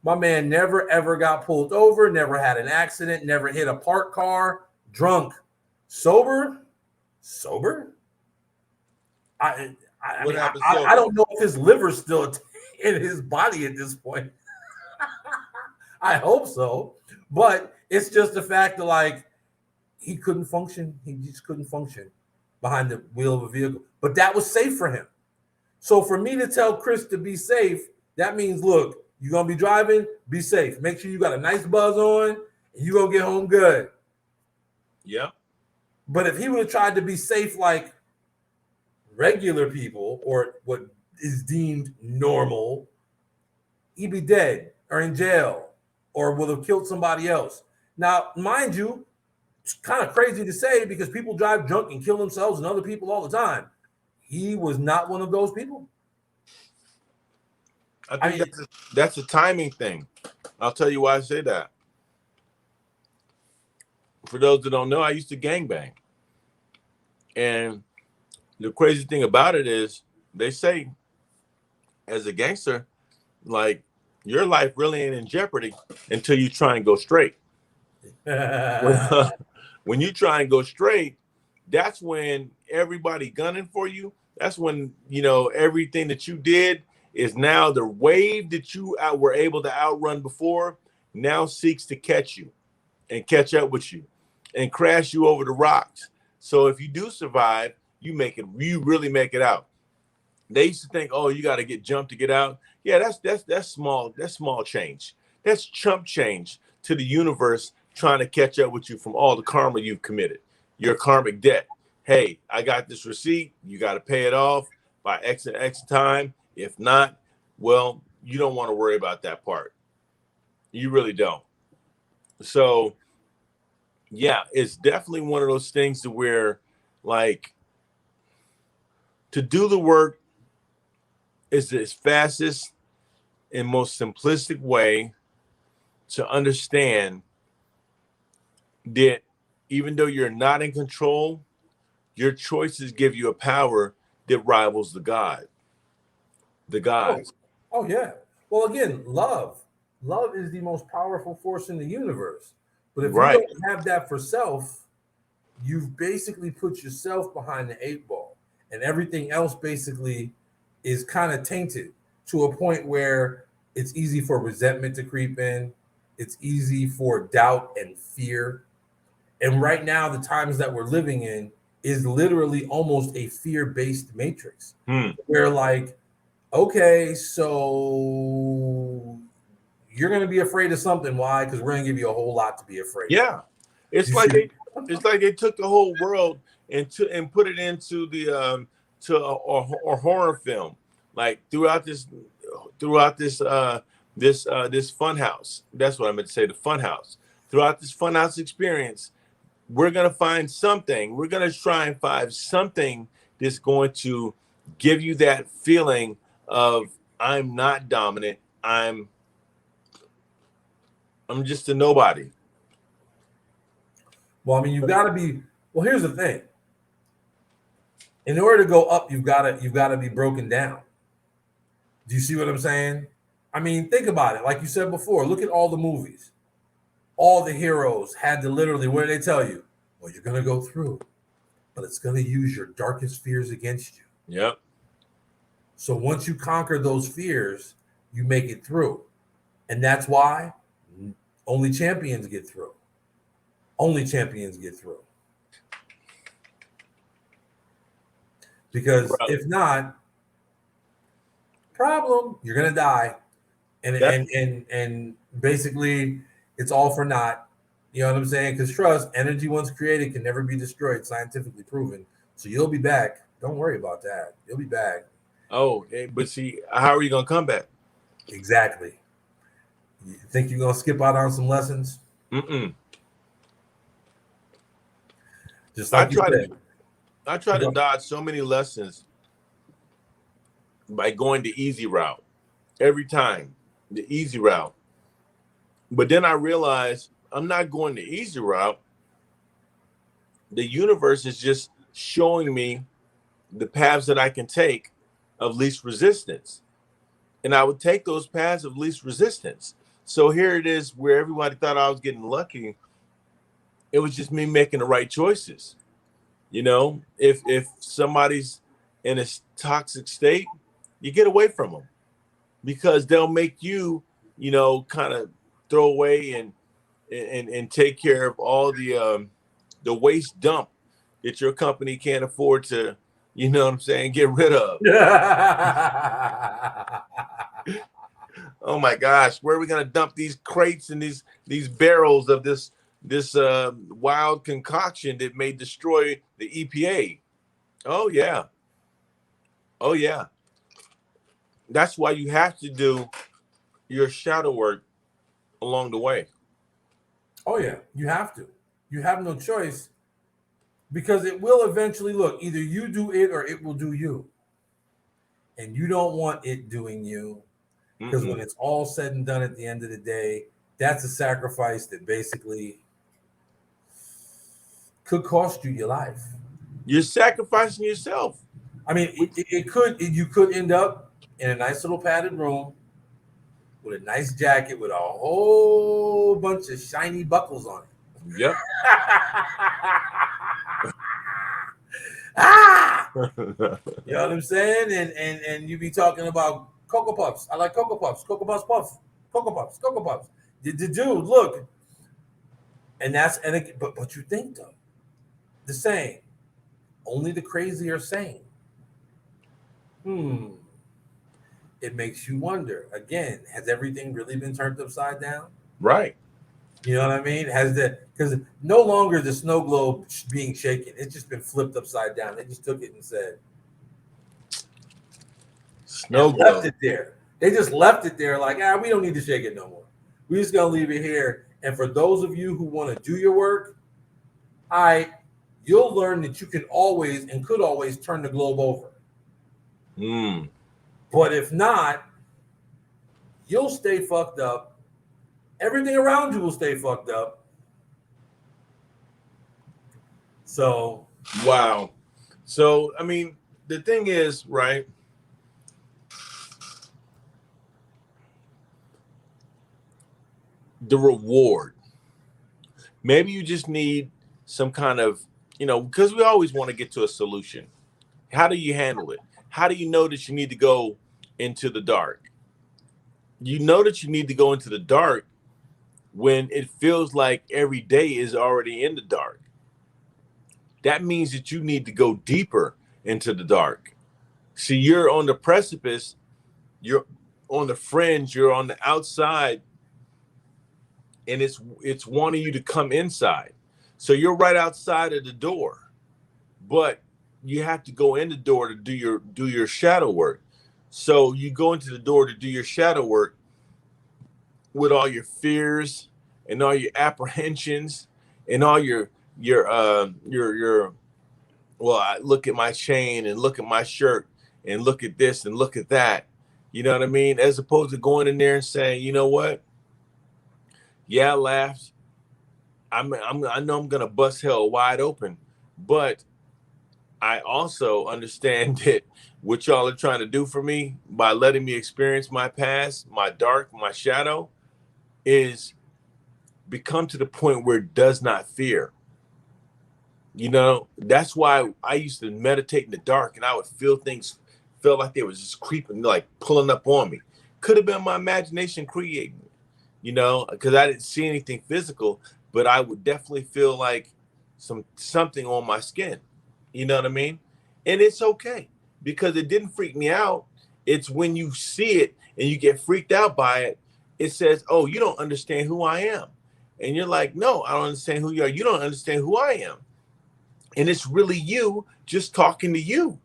My man never ever got pulled over, never had an accident, never hit a parked car, drunk. Sober? I don't know if his liver's still in his body at this point. I hope so. But it's just the fact that, like, he couldn't function. He just couldn't function behind the wheel of a vehicle. But that was safe for him. So for me to tell Chris to be safe, that means, look, you're going to be driving, be safe. Make sure you got a nice buzz on, and you're going to get home good. Yeah. But if he would have tried to be safe like regular people, or what is deemed normal, he'd be dead or in jail or would have killed somebody else. Now, mind you, it's kind of crazy to say because people drive drunk and kill themselves and other people all the time. He was not one of those people. I think that's a timing thing. I'll tell you why I say that. For those that don't know, I used to gangbang. And the crazy thing about it is they say as a gangster, like, your life really ain't in jeopardy until you try and go straight. When you try and go straight, that's when everybody gunning for you. That's when, everything that you did is now the wave that you were able to outrun before now seeks to catch you and catch up with you and crash you over the rocks. So if you do survive, you really make it out. They used to think, oh, you got to get jumped to get out. Yeah, that's small. That's small change. That's chump change to the universe trying to catch up with you from all the karma you've committed, your karmic debt. Hey, I got this receipt. You got to pay it off by X and X time. If not, well, you don't want to worry about that part. You really don't. So, yeah, it's definitely one of those things to where, like, to do the work is the fastest and most simplistic way to understand that even though you're not in control, your choices give you a power that rivals the gods. Oh, yeah. Well, again, love is the most powerful force in the universe. But if you don't have that for self, you've basically put yourself behind the 8 ball, and everything else basically is kind of tainted to a point where it's easy for resentment to creep in. It's easy for doubt and fear. And right now, the times that we're living in is literally almost a fear-based matrix. Where, like, okay, so you're going to be afraid of something. Why? Because we're going to give you a whole lot to be afraid of. Yeah. It's like they took the whole world and put it into the or horror film, like throughout this fun house. That's what I meant to say, the fun house. Throughout this fun house experience, we're gonna find something. We're gonna try and find something that's going to give you that feeling of I'm not dominant. I'm just a nobody. Well, I mean, you've got to be. Well, here's the thing. In order to go up, you've got to be broken down. Do you see what I'm saying? I mean, think about it. Like you said before, look at all the movies. all the heroes had to literally, what did they tell you? Well, you're going to go through, but it's going to use your darkest fears against you. Yep. So once you conquer those fears, you make it through. And that's why only champions get through. Only champions get through. Because if not, problem, you're gonna die. And basically it's all for naught. You know what I'm saying? Because trust, energy once created can never be destroyed, scientifically proven. So you'll be back. Don't worry about that. You'll be back. Oh, but see, how are you gonna come back? Exactly. You think you're gonna skip out on some lessons? Just like I try to dodge so many lessons by going the easy route every time, the easy route. But then I realize I'm not going the easy route. The universe is just showing me the paths that I can take of least resistance. And I would take those paths of least resistance. So here it is where everybody thought I was getting lucky. It was just me making the right choices. You know, if somebody's in a toxic state, you get away from them because they'll make you, you know, kind of throw away and take care of all the waste dump that your company can't afford to, you know what I'm saying, get rid of. Oh my gosh, where are we gonna dump these crates and these barrels of this wild concoction that may destroy the EPA? Oh yeah. That's why you have to do your shadow work along the way. Oh yeah, you have to. You have no choice because it will eventually look, either you do it or it will do you. And you don't want it doing you. Because when it's all said and done at the end of the day, that's a sacrifice that basically could cost you your life. You're sacrificing yourself. I mean, you could end up in a nice little padded room with a nice jacket with a whole bunch of shiny buckles on it. Yep. You know what I'm saying? And you be talking about Cocoa Puffs. I like Cocoa Puffs. Cocoa Puffs Puff. Cocoa Puffs. Cocoa Puffs. The dude, look. But you think though, the same. Only the crazy are sane. It makes you wonder. Again, has everything really been turned upside down? Right. You know what I mean? Because no longer the snow globe being shaken. It's just been flipped upside down. They just took it and said, snow globe. Left it there. They just left it there like, we don't need to shake it no more. We're just going to leave it here. And for those of you who want to do your work, you'll learn that you can always and could always turn the globe over. But if not, you'll stay fucked up. Everything around you will stay fucked up. So. Wow. So, I mean, the thing is, right? The reward. Maybe you just need some kind of, you know, because we always want to get to a solution. How do you handle it? How do you know that you need to go into the dark? You know that you need to go into the dark when it feels like every day is already in the dark. That means that you need to go deeper into the dark. See, you're on the precipice, you're on the fringe, you're on the outside, and it's wanting you to come inside. So you're right outside of the door, but you have to go in the door to do your shadow work. So you go into the door to do your shadow work with all your fears and all your apprehensions and all your well, I look at my chain and look at my shirt and look at this and look at that. You know what I mean? As opposed to going in there and saying, you know what? Yeah, I laughed. I know I'm gonna bust hell wide open, but I also understand that what y'all are trying to do for me by letting me experience my past, my dark, my shadow, is become to the point where it does not fear. You know, that's why I used to meditate in the dark and I would feel things, felt like they was just creeping, like pulling up on me. Could have been my imagination creating it, you know, because I didn't see anything physical, but I would definitely feel like something on my skin. You know what I mean? And it's okay because it didn't freak me out. It's when you see it and you get freaked out by it, it says, oh, you don't understand who I am. And you're like, no, I don't understand who you are. You don't understand who I am. And it's really you just talking to you.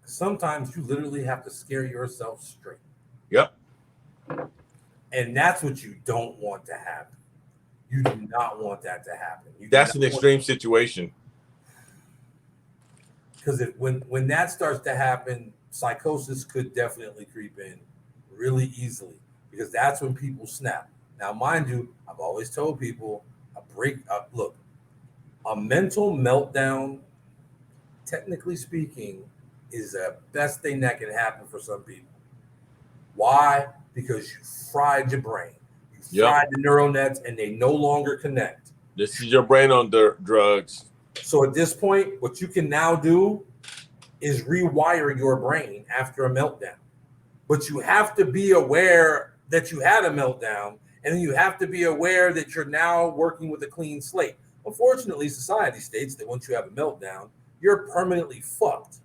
Sometimes you literally have to scare yourself straight. Yep. And that's what you don't want to happen. You do not want that to happen. That's an extreme situation. Because when that starts to happen, psychosis could definitely creep in really easily, because that's when people snap. Now, mind you, I've always told people look, a mental meltdown, technically speaking, is the best thing that can happen for some people. Why? Because you fried your brain. You fried the neural nets and they no longer connect. This is your brain on drugs. So at this point, what you can now do is rewire your brain after a meltdown. But you have to be aware that you had a meltdown, and then you have to be aware that you're now working with a clean slate. Unfortunately, society states that once you have a meltdown, you're permanently fucked.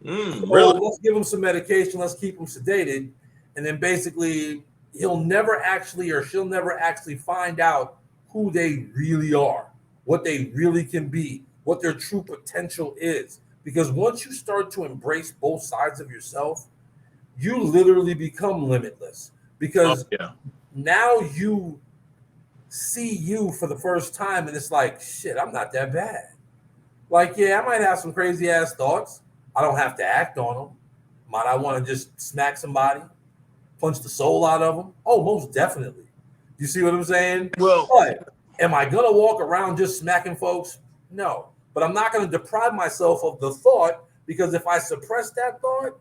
Really? Let's give him some medication. Let's keep him sedated. And then basically he'll never actually, or she'll never actually find out who they really are, what they really can be, what their true potential is. Because once you start to embrace both sides of yourself, you literally become limitless. Because now you see you for the first time and it's like, shit, I'm not that bad. Like, yeah, I might have some crazy ass thoughts. I don't have to act on them. Might I want to just smack somebody, punch the soul out of them? Oh, most definitely. You see what I'm saying? Well, but am I going to walk around just smacking folks? No. But I'm not going to deprive myself of the thought, because if I suppress that thought,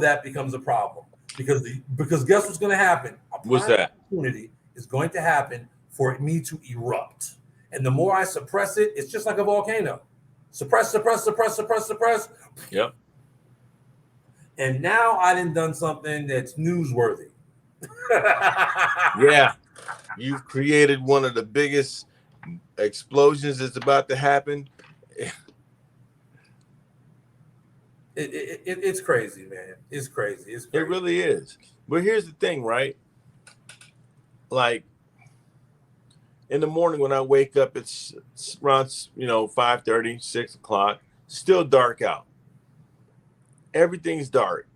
that becomes a problem. Because guess what's going to happen? What's that? Opportunity is going to happen for me to erupt. And the more I suppress it, it's just like a volcano. Suppress, suppress, suppress, suppress, suppress. Yep. And now I done something that's newsworthy. Yeah. You've created one of the biggest explosions that's about to happen. It's crazy, man. It's crazy. It's crazy. It really is. But here's the thing, right? Like, in the morning when I wake up, it's around 5:30, 6 o'clock, still dark out. Everything's dark.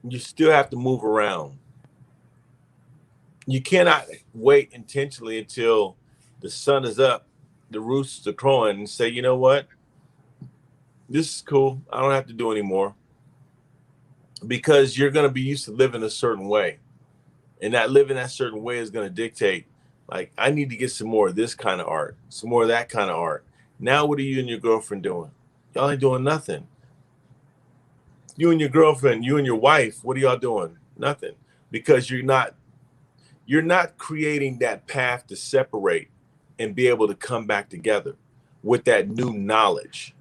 You still have to move around. You cannot wait intentionally until the sun is up, the roosters are crowing, and say, you know what? This is cool. I don't have to do anymore. Because you're going to be used to living a certain way. And that living that certain way is going to dictate, like, I need to get some more of this kind of art, some more of that kind of art. Now, what are you and your girlfriend doing? Y'all ain't doing nothing. You and your girlfriend, you and your wife, what are y'all doing? Nothing. Because you're not creating that path to separate and be able to come back together with that new knowledge.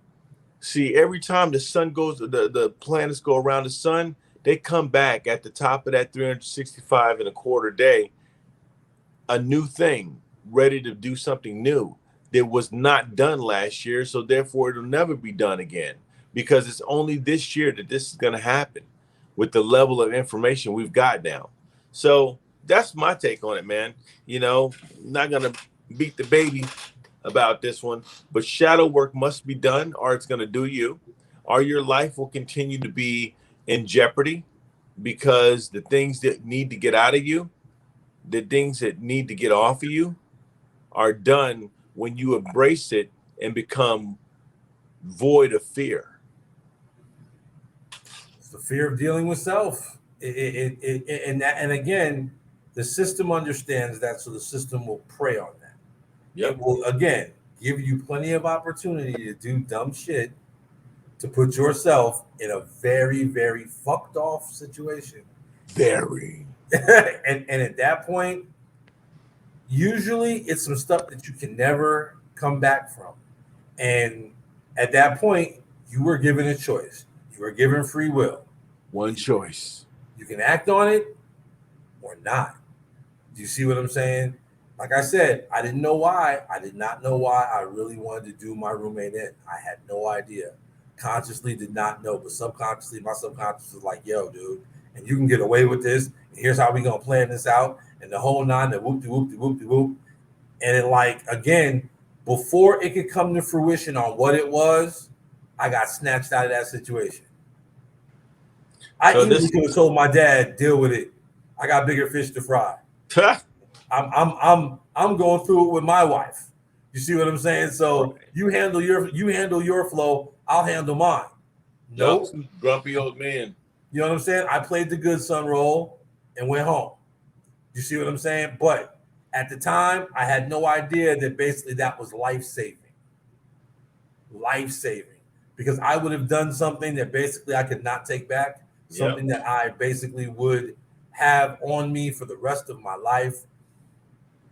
See, every time the sun goes, the planets go around the sun, they come back at the top of that 365 and a quarter day, a new thing, ready to do something new that was not done last year. So therefore, it'll never be done again, because it's only this year that this is going to happen with the level of information we've got now. So that's my take on it, man. Not going to beat the baby about this one, but shadow work must be done, or it's going to do you, or your life will continue to be in jeopardy, because the things that need to get out of you, the things that need to get off of you, are done when you embrace it and become void of fear. It's the fear of dealing with self. And again, the system understands that, so the system will prey on that. Yep. It will, again, give you plenty of opportunity to do dumb shit to put yourself in a very, very fucked off situation. Very. and at that point, usually it's some stuff that you can never come back from. And at that point, you were given a choice. You were given free will. One choice. You can act on it or not. Do you see what I'm saying? Like I said, I didn't know why. I did not know why I really wanted to do my roommate in. I had no idea. Consciously did not know, but subconsciously, my subconscious was like, yo, dude, and you can get away with this. And here's how we gonna plan this out. And the whole nine, the whoop de whoop de whoop de whoop. And it, like, again, before it could come to fruition on what it was, I got snatched out of that situation. I easily could have told my dad, deal with it. I got bigger fish to fry. I'm going through it with my wife. You see what I'm saying? So you handle your flow, I'll handle mine. Nope. Grumpy old man. You know what I'm saying? I played the good son role and went home. You see what I'm saying? But at the time, I had no idea that basically that was life-saving. Life-saving. Because I would have done something that basically I could not take back. Something that I basically would have on me for the rest of my life.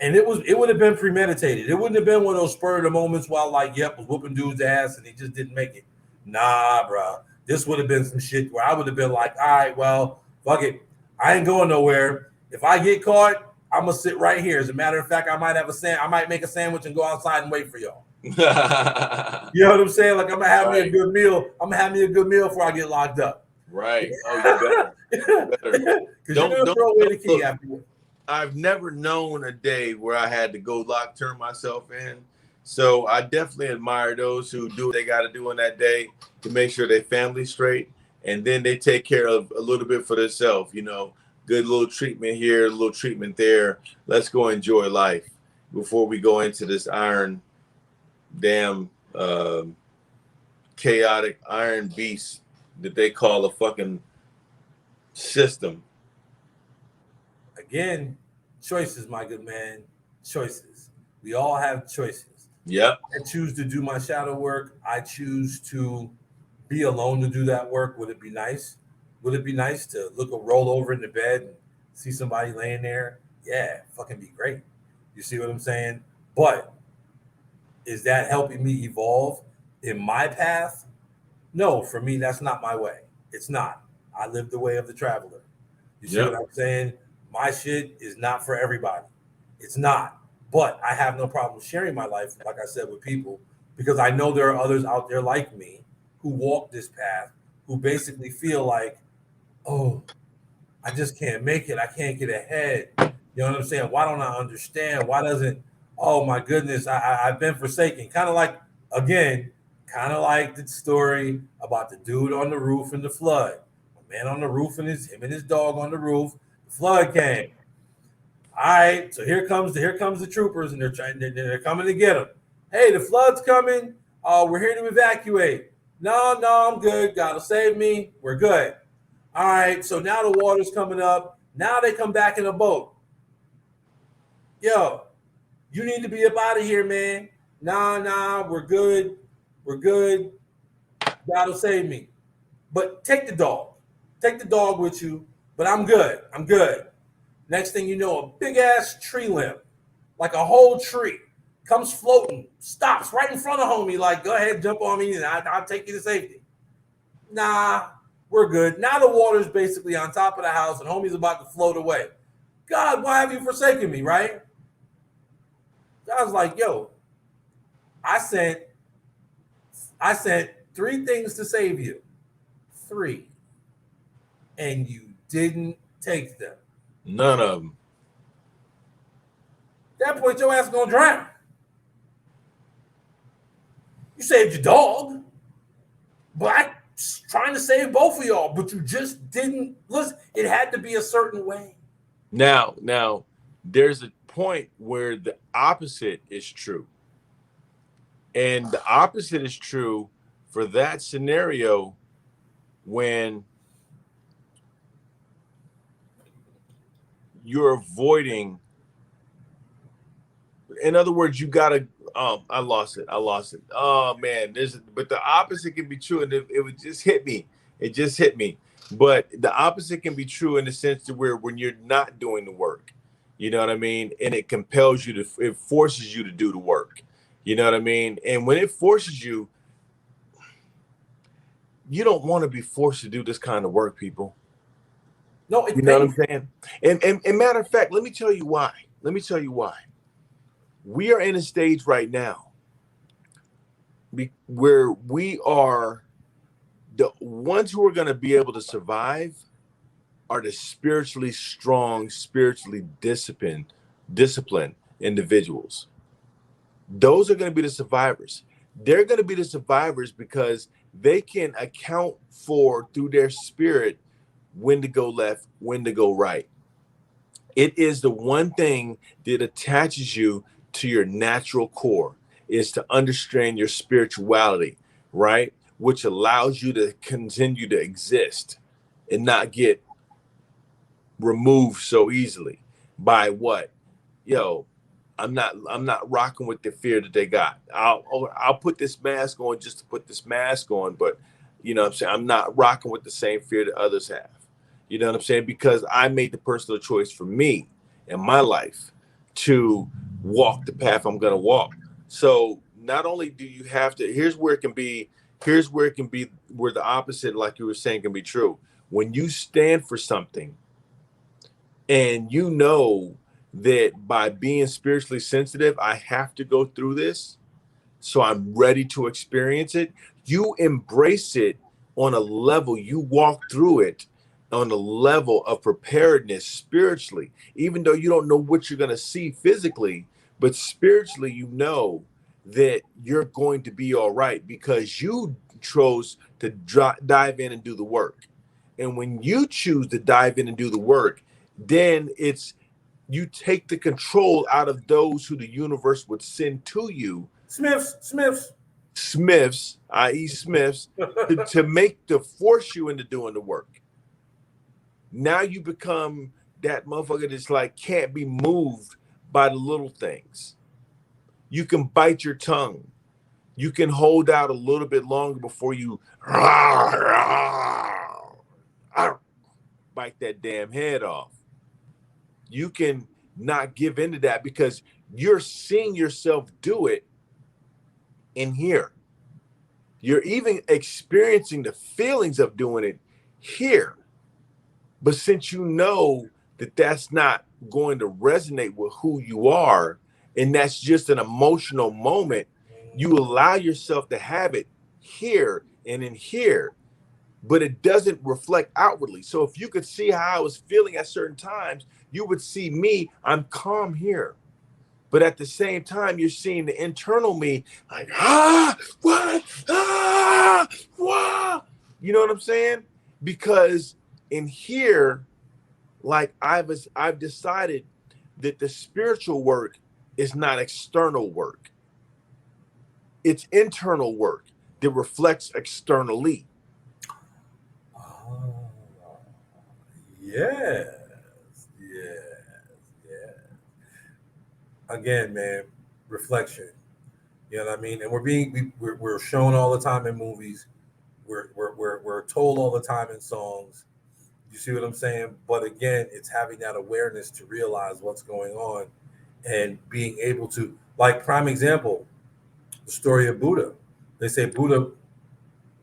And it would have been premeditated. It wouldn't have been one of those spur of the moments while was whooping dude's ass and he just didn't make it. Nah, bro. This would have been some shit where I would have been like, all right, well, fuck it. I ain't going nowhere. If I get caught, I'm gonna sit right here. As a matter of fact, I might make a sandwich and go outside and wait for y'all. You know what I'm saying? Like, I'm gonna have me a good meal. I'm gonna have me a good meal before I get locked up. Right. Oh, you better. Because you're gonna throw away the key afterwards. I've never known a day where I had to go turn myself in. So I definitely admire those who do what they got to do on that day to make sure their family's straight. And then they take care of a little bit for themselves, you know, good little treatment here, a little treatment there. Let's go enjoy life before we go into this damn chaotic iron beast that they call a fucking system. Again, choices, my good man. Choices. We all have choices. Yep. I choose to do my shadow work. I choose to be alone to do that work. Would it be nice? Would it be nice to roll over in the bed and see somebody laying there? Yeah, fucking be great. You see what I'm saying? But is that helping me evolve in my path? No, for me, that's not my way. It's not. I live the way of the traveler. You see what I'm saying? My shit is not for everybody. It's not. But I have no problem sharing my life, like I said, with people, because I know there are others out there like me who walk this path, who basically feel like, oh, I just can't make it. I can't get ahead. You know what I'm saying? Why don't I understand? Why doesn't, oh my goodness, I've been forsaken. Kind of like the story about the dude on the roof in the flood. A man on the roof and him and his dog on the roof. The flood came. All right, so here comes the troopers, and they're coming to get him. Hey, the flood's coming. We're here to evacuate. No, I'm good. God'll save me. We're good. All right, so now the water's coming up. Now they come back in a boat. Yo, you need to be up out of here, man. Nah, we're good. We're good. God'll save me. But take the dog. Take the dog with you. But I'm good. I'm good. Next thing you know, a big ass tree limb, like a whole tree, comes floating, stops right in front of homie, like, go ahead, jump on me, and I'll take you to safety. Nah, we're good. Now the water's basically on top of the house, and homie's about to float away. God, why have you forsaken me, right? I was like, yo, I sent 3 things to save you. 3. And you didn't take them. None of them. At that point, your ass is gonna drown. You saved your dog, but I'm trying to save both of y'all, but you just didn't listen. It had to be a certain way. Now, there's a point where the opposite is true. And the opposite is true for that scenario when you're avoiding. In other words, you gotta I lost it. Oh man, but the opposite can be true, and it would just hit me. It just hit me. But the opposite can be true in the sense to where when you're not doing the work, you know what I mean, and it compels you to, it forces you to do the work. You know what I mean? And when it forces you, you don't want to be forced to do this kind of work, people. No, it's You know what I'm painful. saying? And matter of fact, let me tell you why. Let me tell you why. We are in a stage right now where we are the ones who are going to be able to survive are the spiritually strong, spiritually disciplined individuals. Those are going to be the survivors. They're going to be the survivors because they can account for through their spirit when to go left, when to go right. It is the one thing that attaches you to your natural core, is to understand your spirituality, right? Which allows you to continue to exist and not get removed so easily by what? Yo, I'm not rocking with the fear that they got. I'll put this mask on just to put this mask on, but you know what I'm saying, I'm not rocking with the same fear that others have. You know what I'm saying? Because I made the personal choice for me in my life to walk the path I'm going to walk. So not only do you have to, here's where it can be where the opposite, like you were saying, can be true. When you stand for something and you know that by being spiritually sensitive, I have to go through this, so I'm ready to experience it. You embrace it on a level, you walk through it on a level of preparedness spiritually, even though you don't know what you're going to see physically, but spiritually, you know that you're going to be all right because you chose to dive in and do the work. And when you choose to dive in and do the work, then it's you take the control out of those who the universe would send to you, Smiths. Smiths, i.e. Smiths, to force you into doing the work. Now you become that motherfucker that's like can't be moved by the little things. You can bite your tongue. You can hold out a little bit longer before you bite that damn head off. You can not give into that because you're seeing yourself do it in here. You're even experiencing the feelings of doing it here. But since you know that that's not going to resonate with who you are, and that's just an emotional moment, you allow yourself to have it here and in here, but it doesn't reflect outwardly. So if you could see how I was feeling at certain times, you would see me, I'm calm here. But at the same time, you're seeing the internal me like, what? You know what I'm saying? Because in here, like I've decided that the spiritual work is not external work. It's internal work that reflects externally. Oh, yes, yes. Again, man, reflection. You know what I mean? And we're shown all the time in movies. We're told all the time in songs. You see what I'm saying? But again, it's having that awareness to realize what's going on and being able to, like, prime example, the story of Buddha. They say Buddha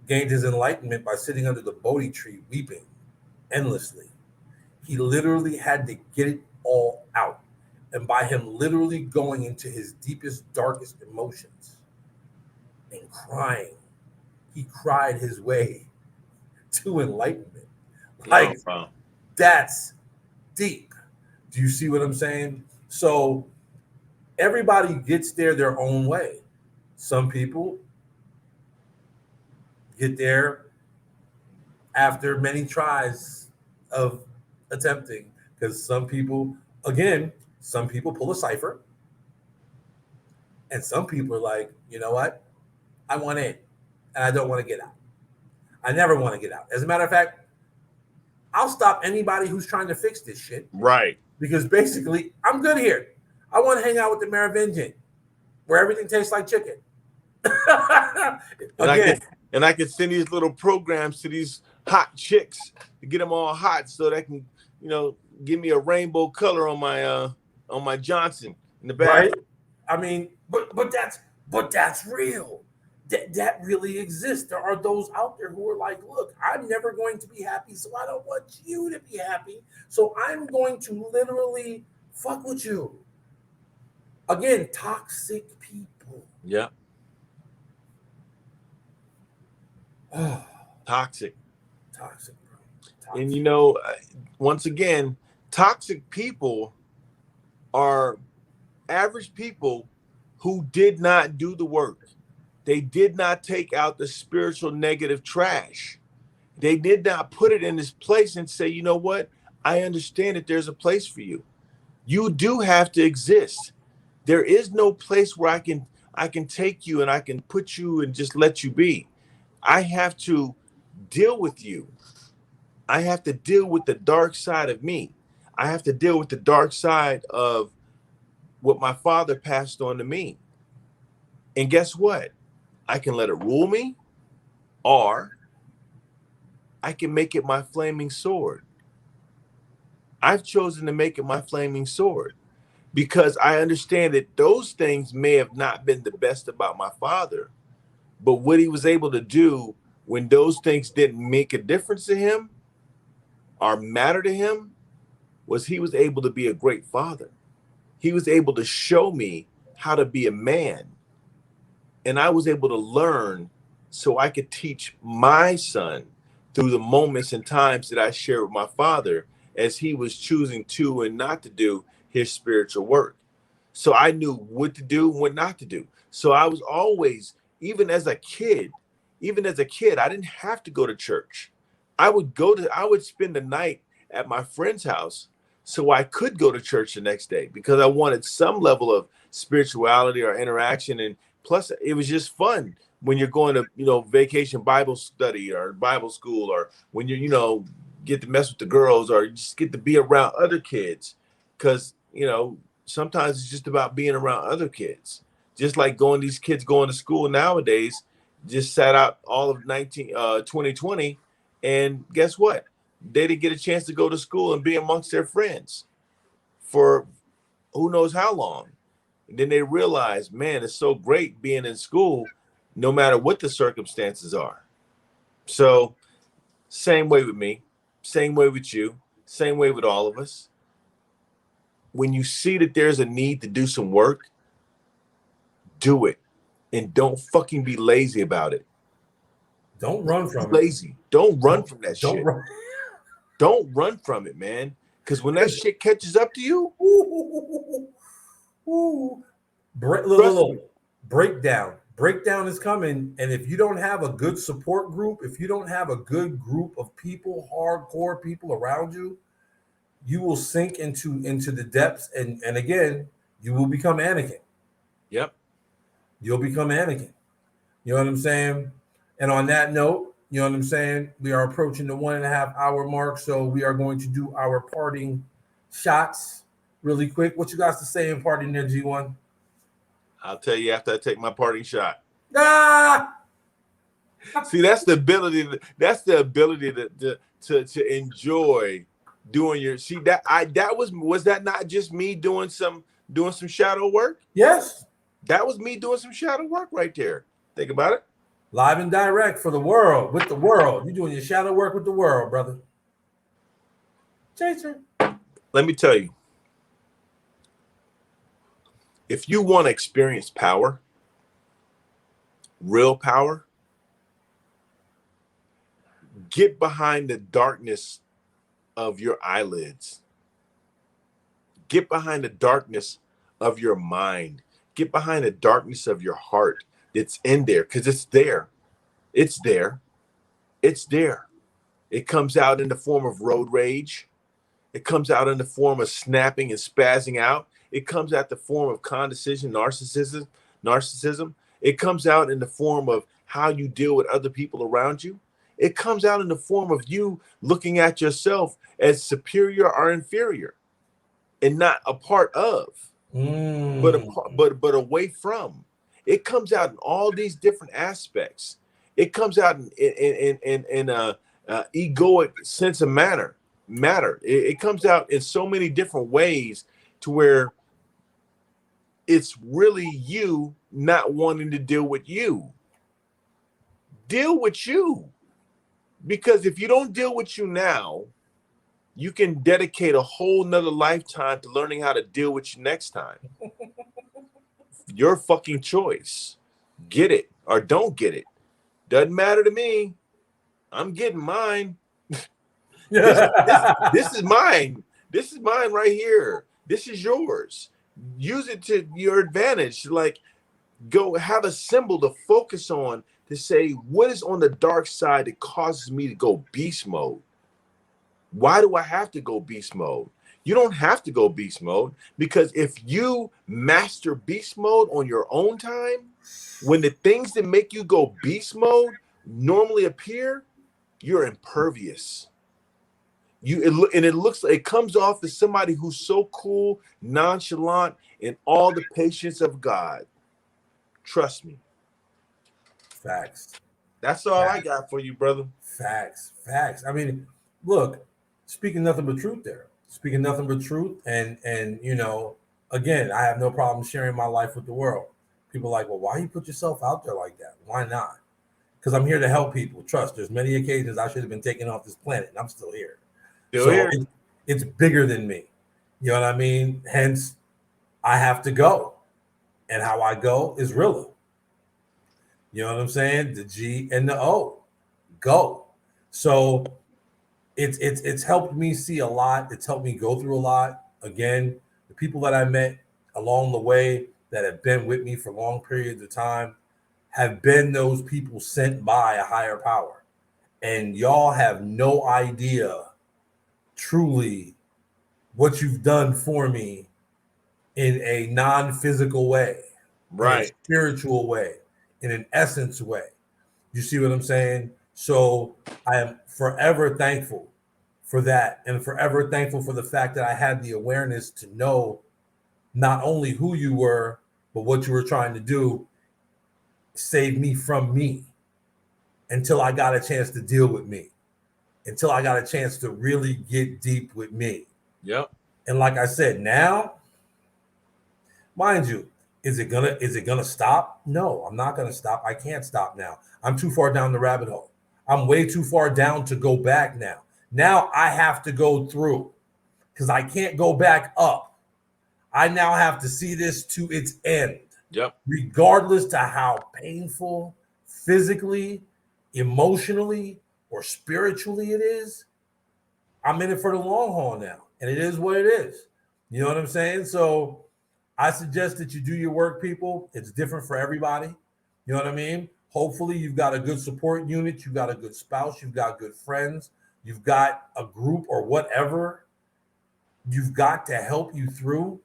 gained his enlightenment by sitting under the Bodhi tree weeping endlessly. He literally had to get it all out. And by him literally going into his deepest, darkest emotions and crying, he cried his way to enlightenment. Oh, Like, wow. that's deep. Do you see what I'm saying? So everybody gets there their own way. Some people get there after many tries of attempting, because some people, again, some people pull a cipher, and some people are like, you know what? I want in, and I don't want to get out. I never want to get out. As a matter of fact, I'll stop anybody who's trying to fix this shit Right. because basically I'm good here. I want to hang out with the Merovingian. where everything tastes like chicken. And Again, I can send these little programs to these hot chicks to get them all hot so they can, give me a rainbow color on my Johnson in the right? bathroom. I mean, but that's real. That really exists. There are those out there who are like, look, I'm never going to be happy, so I don't want you to be happy. So I'm going to literally fuck with you. Again, toxic people. Yeah, Oh, toxic. toxic, bro. And Toxic. once again, toxic people are average people who did not do the work. They did not take out the spiritual negative trash. They did not put it in this place and say, you know what? I understand that there's a place for you. You do have to exist. There is no place where I can take you and I can put you and just let you be. I have to deal with you. I have to deal with the dark side of me. I have to deal with the dark side of what my father passed on to me. And guess what? I can let it rule me, or I can make it my flaming sword. I've chosen to make it my flaming sword because I understand that those things may have not been the best about my father, but what he was able to do when those things didn't make a difference to him or matter to him was he was able to be a great father. He was able to show me how to be a man. And I was able to learn so I could teach my son through the moments and times that I shared with my father as he was choosing to and not to do his spiritual work. So I knew what to do and what not to do. So I was always, even as a kid, I didn't have to go to church. I would spend the night at my friend's house so I could go to church the next day because I wanted some level of spirituality or interaction. And plus it was just fun when you're going to, vacation Bible study or Bible school, or when get to mess with the girls or just get to be around other kids. Cause sometimes it's just about being around other kids. Just like these kids going to school nowadays, just sat out all of 2020. And guess what? They didn't get a chance to go to school and be amongst their friends for who knows how long. And then they realize, man, it's so great being in school, no matter what the circumstances are. So same way with me, same way with you, same way with all of us. When you see that there's a need to do some work, do it. And don't fucking be lazy about it. Don't run Be from it. lazy. Don't run from that Don't shit. run. Don't run from it, man. Because when that shit catches up to you, Ooh. trust me. Breakdown. Breakdown is coming. And if you don't have a good support group, if you don't have a good group of people, hardcore people around you, you will sink into the depths. And again, you will become Anakin. Yep. You'll become Anakin. You know what I'm saying? And on that note, you know what I'm saying? We are approaching the 1.5 hour mark. So we are going to do our parting shots really quick. What you guys to say in parting there, G1? I'll tell you after I take my parting shot. Ah! See, that's the ability. To enjoy doing your. See that was that not just me doing some shadow work? Yes. That was me doing some shadow work right there. Think about it. Live and direct for the world, with the world. You're doing your shadow work with the world, brother. Chaser. Let me tell you. If you want to experience power, real power, get behind the darkness of your eyelids. Get behind the darkness of your mind. Get behind the darkness of your heart. It's in there because it's there. It's there. It's there. It comes out in the form of road rage. It comes out in the form of snapping and spazzing out. It comes out the form of condescension, narcissism. It comes out in the form of how you deal with other people around you. It comes out in the form of you looking at yourself as superior or inferior and not a part of. but away from. It comes out in all these different aspects. It comes out in a egoic sense of matter. It comes out in so many different ways to where it's really you not wanting to deal with you. Deal with you. Because if you don't deal with you now, you can dedicate a whole nother lifetime to learning how to deal with you next time. Your fucking choice. Get it or don't get it. Doesn't matter to me. I'm getting mine. This is mine. This is mine right here. This is yours. Use it to your advantage. Like, go have a symbol to focus on to say, what is on the dark side that causes me to go beast mode? Why do I have to go beast mode? You don't have to go beast mode, because if you master beast mode on your own time, when the things that make you go beast mode normally appear, you're impervious. It comes off as somebody who's so cool, nonchalant, and all the patience of God. Trust me. Facts. That's all I got for you, brother. Facts. I mean, look, speaking nothing but truth there. Speaking nothing but truth. And you know, again, I have no problem sharing my life with the world. People are like, well, why you put yourself out there like that? Why not? Because I'm here to help people. Trust, there's many occasions I should have been taken off this planet, and I'm still here. It's bigger than me. You know what I mean? Hence, I have to go. And how I go is realer. You know what I'm saying? The G and the O. Go. So it's helped me see a lot. It's helped me go through a lot. Again, the people that I met along the way that have been with me for long periods of time have been those people sent by a higher power. And y'all have no idea truly what you've done for me in a non-physical way, right? In a spiritual way, in an essence way. You see what I'm saying? So I am forever thankful for that, and forever thankful for the fact that I had the awareness to know not only who you were, but what you were trying to do saved me from me until I got a chance to deal with me, until I got a chance to really get deep with me. Yep. And like I said, now, mind you, is it gonna stop? No, I'm not gonna stop. I can't stop now. I'm too far down the rabbit hole. I'm way too far down to go back now. Now I have to go through, because I can't go back up. I now have to see this to its end. Yep. Regardless to how painful, physically, emotionally, or spiritually it is, I'm in it for the long haul now. And it is what it is. You know what I'm saying? So I suggest that you do your work, people. It's different for everybody. You know what I mean? Hopefully you've got a good support unit. You've got a good spouse. You've got good friends. You've got a group or whatever you've got to help you through.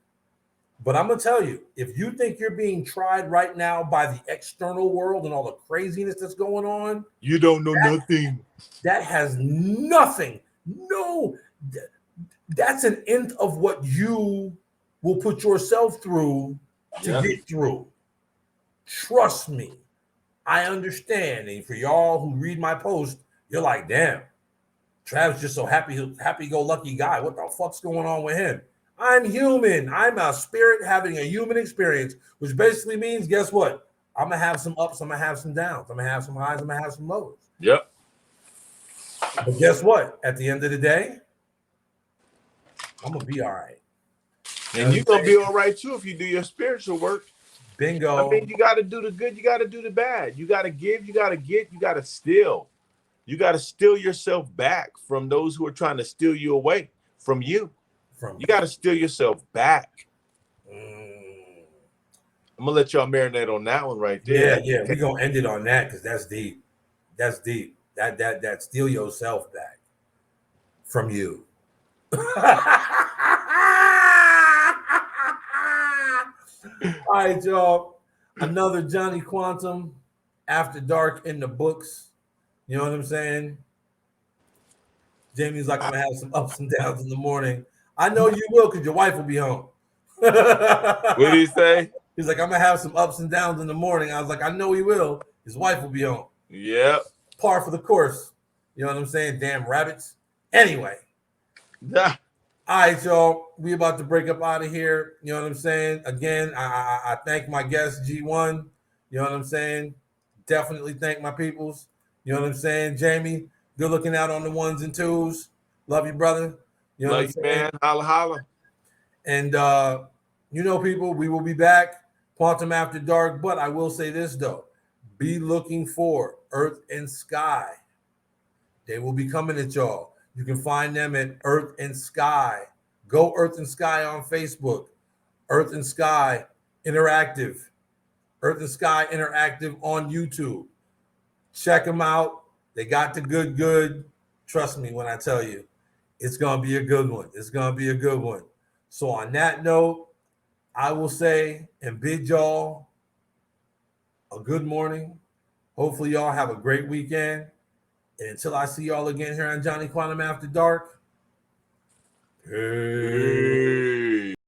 But I'm going to tell you, if you think you're being tried right now by the external world and all the craziness that's going on, you don't know nothing. That has nothing. No, that's an end of what you will put yourself through to get through. Trust me. I understand. And for y'all who read my post, you're like, damn, Trav's just so happy-go-lucky guy. What the fuck's going on with him? I'm human. I'm a spirit having a human experience, which basically means, guess what? I'm going to have some ups. I'm going to have some downs. I'm going to have some highs. I'm going to have some lows. Yep. But guess what? At the end of the day, I'm going to be all right. And you're going to be all right, too, if you do your spiritual work. Bingo. I mean, you got to do the good. You got to do the bad. You got to give. You got to get. You got to steal. You got to steal yourself back from those who are trying to steal you away from you. You got to steal yourself back. I'm going to let y'all marinate on that one right there. Yeah. We're going to end it on that because that's deep. That's deep. That steal yourself back from you. All right, y'all. Another Johnny Quantum After Dark in the books. You know what I'm saying? Jamie's like, I'm going to have some ups and downs in the morning. I know you will because your wife will be home. What did he say? He's like, I'm gonna have some ups and downs in the morning. I was like, I know he will. His wife will be home. Yep. Par for the course. You know what I'm saying? Damn rabbits. Anyway. Nah. All right, y'all. We about to break up out of here. You know what I'm saying? Again, I thank my guest G1. You know what I'm saying? Definitely thank my peoples. You know what I'm saying? Jamie, good looking out on the ones and twos. Love you, brother. You know Love what you, I'm saying? man. Holla, holla. And you know, people, we will be back. Quantum After Dark. But I will say this though. Be looking for Earth and Sky. They will be coming at y'all. You can find them at Earth and Sky. Go Earth and Sky on Facebook. Earth and Sky Interactive. Earth and Sky Interactive on YouTube. Check them out. They got the good. Trust me when I tell you, it's going to be a good one. It's going to be a good one. So on that note, I will say and bid y'all a good morning. Hopefully y'all have a great weekend. And until I see y'all again here on Johnny Quantum After Dark, peace.